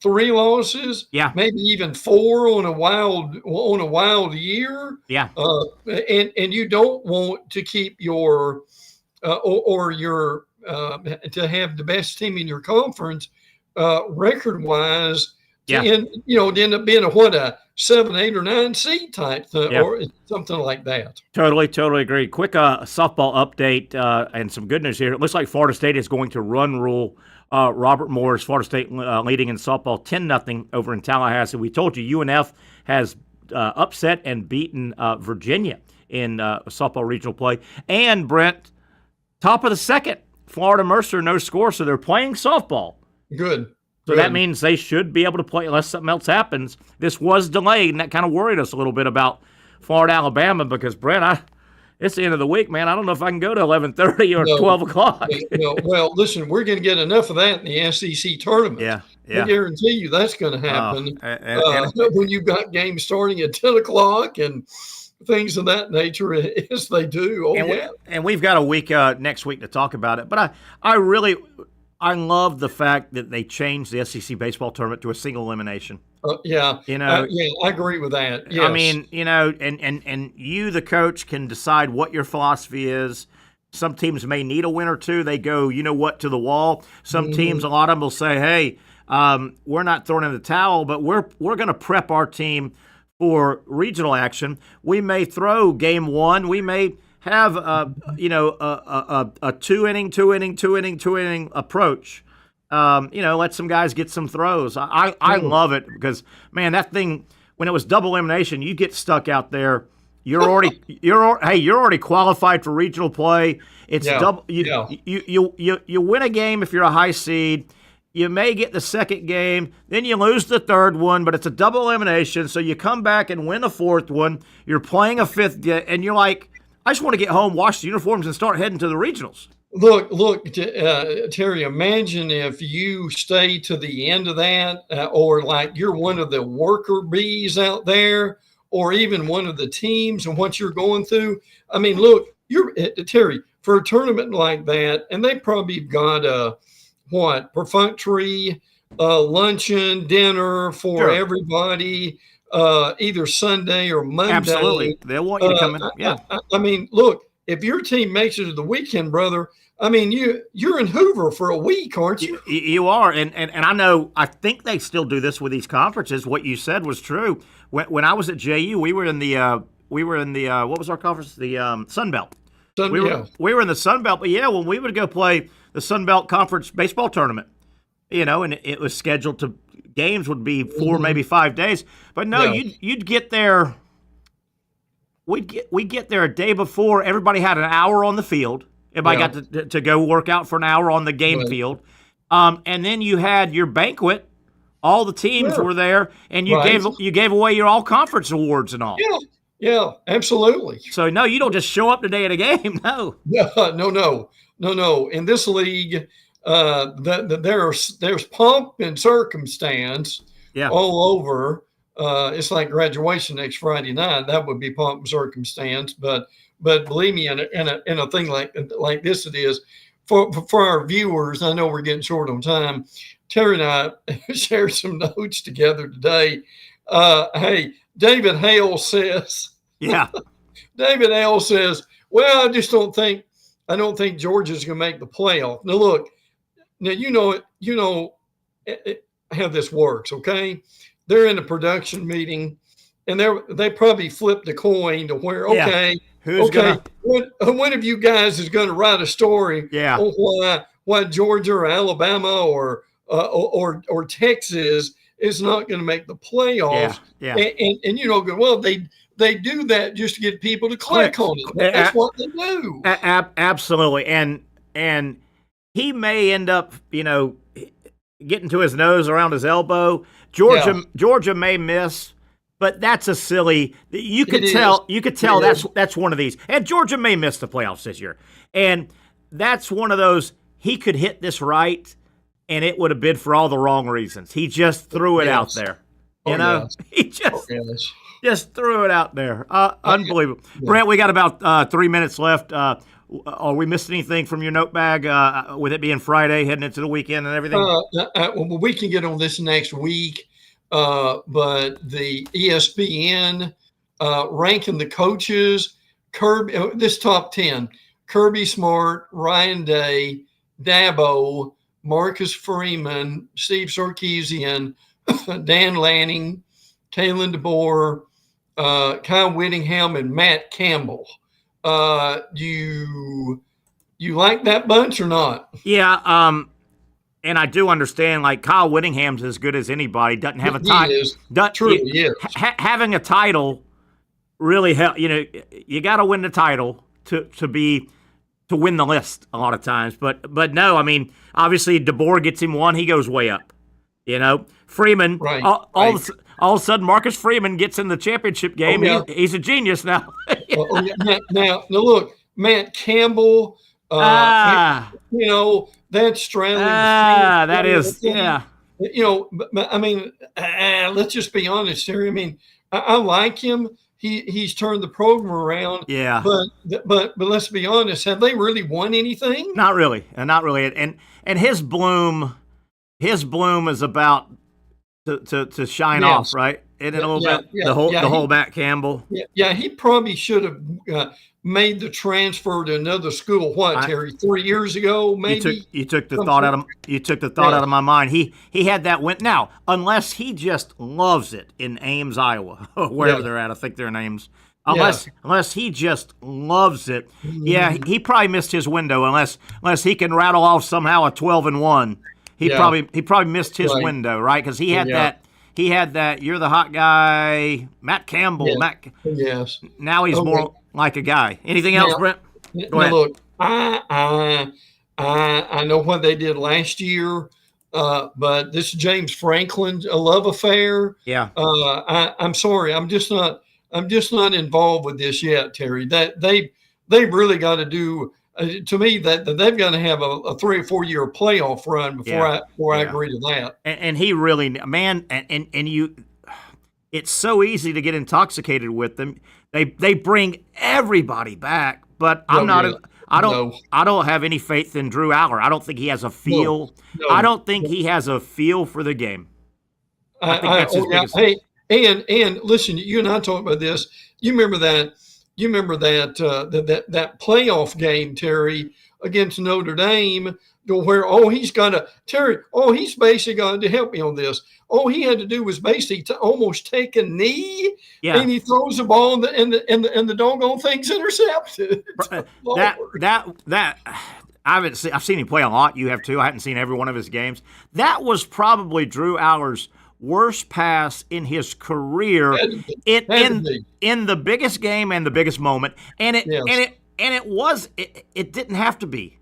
3 losses, maybe even 4 on a wild year. Yeah. And you don't want to keep your to have the best team in your conference record wise to end up being a 7, 8, or 9 seed type thing, or something like that. Totally agree. Quick softball update and some good news here. It looks like Florida State is going to run rule Robert Morris. Florida State leading in softball 10-0 over in Tallahassee. We told you UNF has upset and beaten Virginia in softball regional play. And Brent, top of the second, Florida Mercer, no score, so they're playing softball. Good. So that means they should be able to play unless something else happens. This was delayed, and that kind of worried us a little bit about Florida, Alabama, because, Brent, it's the end of the week, man. I don't know if I can go to 11:30 or 12 o'clock. Well, listen, we're going to get enough of that in the SEC tournament. Yeah. I guarantee you that's going to happen when you've got games starting at 10 o'clock and things of that nature, as they do. And we've got a week next week to talk about it. But I love the fact that they changed the SEC baseball tournament to a single elimination. I agree with that. Yes. I mean, and you, the coach, can decide what your philosophy is. Some teams may need a win or two. They go, to the wall. Some teams, a lot of them will say, hey, we're not throwing in the towel, but we're going to prep our team for regional action. We may throw game one. We may have a 2-inning approach. Let some guys get some throws. I love it because, man, that thing, when it was double elimination, you get stuck out there. You're already qualified for regional play. It's double. You win a game if you're a high seed. You may get the second game, then you lose the third one, but it's a double elimination, so you come back and win a fourth one. You're playing a fifth game, and you're like, I just want to get home, wash the uniforms, and start heading to the regionals. Look, Terry, imagine if you stay to the end of that, or like you're one of the worker bees out there, or even one of the teams and what you're going through. I mean, look, Terry, for a tournament like that, and they probably got a perfunctory luncheon, dinner for everybody, either Sunday or Monday. Absolutely. They'll want you to come in. Yeah. I mean, look, if your team makes it to the weekend, brother, I mean, you're in Hoover for a week, aren't you? You are. And I think they still do this with these conferences. What you said was true. When I was at JU, we were in the what was our conference? The Sun Belt. We were in the Sun Belt, but when we would go play the Sun Belt Conference baseball tournament, and it was scheduled to games would be 4, maybe 5 days. But no, you'd get there. We'd get there a day before. Everybody had an hour on the field. Everybody got to go work out for an hour on the game field. And then you had your banquet. All the teams were there, and you gave away your all conference awards and all. Yeah, absolutely. So no, you don't just show up the day of the game. No. No. In this league, there's pomp and circumstance all over. It's like graduation next Friday night. That would be pomp and circumstance. But believe me, in a thing like this, it is for our viewers. I know we're getting short on time. Terry and I shared some notes together today. Hey, David Hale says. Yeah. David Hale says, well, I don't think Georgia's going to make the playoff. Now look, how this works, okay? They're in a production meeting, and they probably flipped a coin to where, one of you guys is going to write a story on why Georgia or Alabama or Texas is not going to make the playoffs. And they do that just to get people to click on it. That's what they do. Absolutely. And he may end up, getting to his nose around his elbow. Georgia may miss, but that's a silly. You could tell that's one of these. And Georgia may miss the playoffs this year. And that's one of those, he could hit this right, and it would have been for all the wrong reasons. He just threw it out there. He just threw it out there. Unbelievable. Brett, we got about 3 minutes left. Are we missing anything from your note bag with it being Friday, heading into the weekend and everything? Well, we can get on this next week, but the ESPN ranking the coaches, this top 10, Kirby Smart, Ryan Day, Dabo, Marcus Freeman, Steve Sarkisian, Dan Lanning, Kalen DeBoer, Kyle Whittingham, and Matt Campbell. You like that bunch or not? Yeah, and I do understand. Like Kyle Whittingham's as good as anybody. Doesn't have a title. Having a title really help. You got to win the title to win the list a lot of times. But no, I mean, obviously DeBoer gets him one. He goes way up. Freeman, all of a sudden Marcus Freeman gets in the championship game. He's a genius now. Now, look, Matt Campbell, that's straddling the that is, yeah. I mean, let's just be honest here. I mean, I like him. He's turned the program around. Yeah. But let's be honest. Have they really won anything? Not really. And his bloom is about to shine off, right? And a little bit the whole Matt Campbell. Yeah, he probably should have made the transfer to another school. Terry, 3 years ago, maybe. You took the thought out of my mind. He had that win. Now, unless he just loves it in Ames, Iowa, or wherever they're at. I think they're in Ames. Unless he just loves it, he probably missed his window. Unless he can rattle off somehow a 12-1, he probably missed his window, right? Because he had that. He had that. You're the hot guy, Matt Campbell. Yes. Now he's more like a guy. Anything else, Brent? Go ahead. Look, I know what they did last year, but this James Franklin a love affair. Yeah. I'm sorry. I'm just not involved with this yet, Terry. That they've really got to do. To me, that they've got to have a 3 or 4 year playoff run before I agree to that. And he really, man, and you, it's so easy to get intoxicated with them. They bring everybody back, but I don't have any faith in Drew Aller. I don't think he has a feel. No. I don't think he has a feel for the game. I think that's his biggest. Hey, and listen, you and I talked about this. You remember that that playoff game, Terry, against Notre Dame, where he's basically got to help me on this. All he had to do was basically almost take a knee, and he throws the ball, and the doggone thing's intercepted. I've seen him play a lot. You have too. I haven't seen every one of his games. That was probably Drew Aller's worst pass in his career in the biggest game and the biggest moment, and it didn't have to be.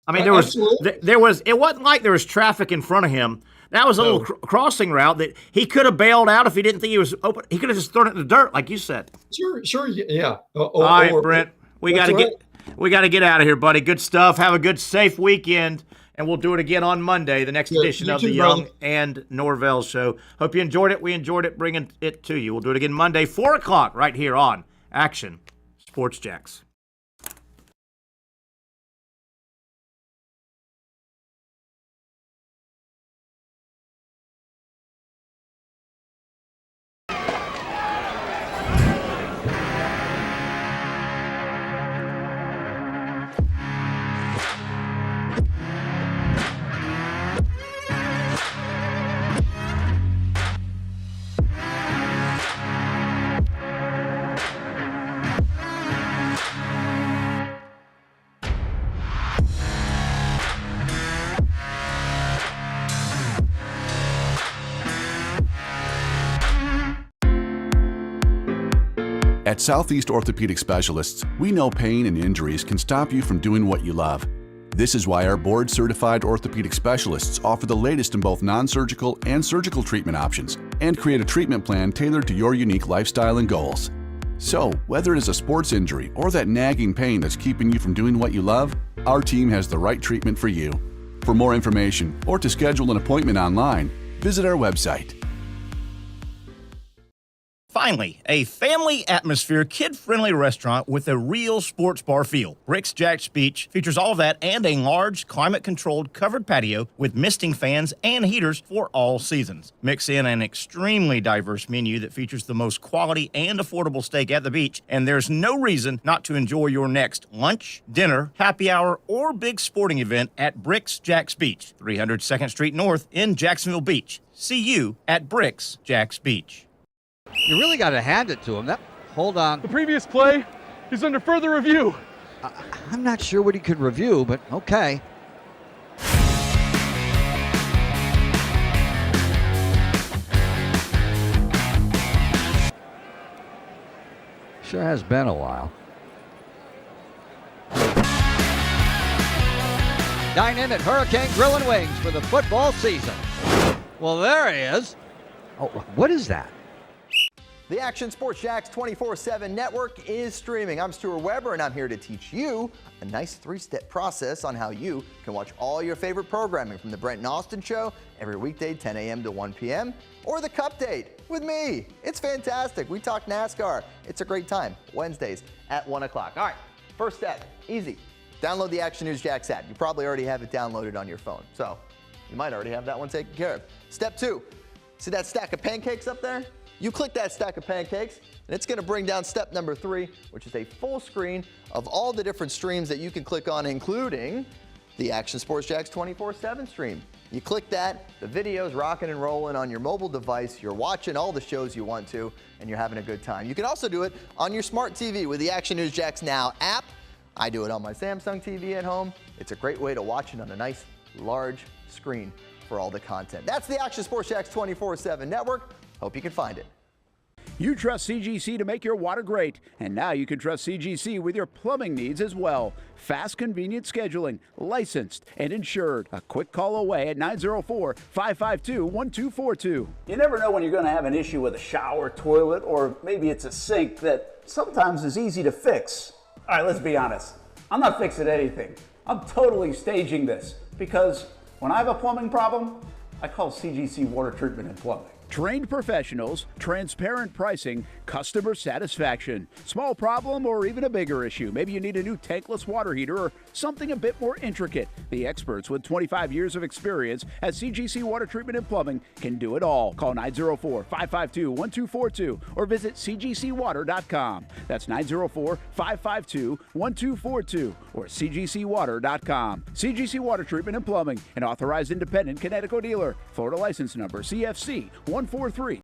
I mean, it wasn't like there was traffic in front of him. That was a little crossing route that he could have bailed out if he didn't think he was open. He could have just thrown it in the dirt, like you said. Sure, yeah. All right, Brent, we got to get out of here, buddy. Good stuff. Have a good, safe weekend. And we'll do it again on Monday, the next edition of the Young and Norvelle Show. Hope you enjoyed it. We enjoyed it bringing it to you. We'll do it again Monday, 4 o'clock, right here on Action Sports Jacks. At Southeast Orthopedic Specialists, we know pain and injuries can stop you from doing what you love. This is why our board-certified orthopedic specialists offer the latest in both non-surgical and surgical treatment options and create a treatment plan tailored to your unique lifestyle and goals. So, whether it is a sports injury or that nagging pain that's keeping you from doing what you love, our team has the right treatment for you. For more information or to schedule an appointment online, visit our website. Finally, a family atmosphere, kid-friendly restaurant with a real sports bar feel. Bricks Jack's Beach features all of that and a large, climate-controlled covered patio with misting fans and heaters for all seasons. Mix in an extremely diverse menu that features the most quality and affordable steak at the beach, and there's no reason not to enjoy your next lunch, dinner, happy hour, or big sporting event at Bricks Jack's Beach, 300 2nd Street North in Jacksonville Beach. See you at Bricks Jack's Beach. You really got to hand it to him. Hold on. The previous play is under further review. I'm not sure what he could review, but okay. Sure has been a while. Dine in at Hurricane Grill and Wings for the football season. Well, there he is. Oh, what is that? The Action Sports Jacks 24/7 network is streaming. I'm Stuart Weber, and I'm here to teach you a nice three-step process on how you can watch all your favorite programming from the Brent and Austin Show every weekday 10 a.m. to 1 p.m. or the Cup Date with me. It's fantastic. We talk NASCAR. It's a great time. Wednesdays at 1 o'clock. All right, first step, easy. Download the Action News Jacks app. You probably already have it downloaded on your phone, so you might already have that one taken care of. Step 2, see that stack of pancakes up there? You click that stack of pancakes, and it's going to bring down step number 3, which is a full screen of all the different streams that you can click on, including the Action Sports Jacks 24/7 stream. You click that, the video's rocking and rolling on your mobile device. You're watching all the shows you want to, and you're having a good time. You can also do it on your smart TV with the Action News Jacks Now app. I do it on my Samsung TV at home. It's a great way to watch it on a nice, large screen for all the content. That's the Action Sports Jacks 24/7 network. Hope you can find it. You trust CGC to make your water great, and now you can trust CGC with your plumbing needs as well. Fast, convenient scheduling, licensed and insured. A quick call away at 904-552-1242. You never know when you're going to have an issue with a shower, toilet, or maybe it's a sink that sometimes is easy to fix. All right, let's be honest. I'm not fixing anything. I'm totally staging this because when I have a plumbing problem, I call CGC Water Treatment and Plumbing. Trained professionals, transparent pricing, customer satisfaction. Small problem or even a bigger issue. Maybe you need a new tankless water heater or something a bit more intricate. The experts with 25 years of experience at CGC Water Treatment and Plumbing can do it all. Call 904-552-1242 or visit cgcwater.com. That's 904-552-1242 or cgcwater.com. CGC Water Treatment and Plumbing, an authorized independent Connecticut dealer. Florida license number CFC 143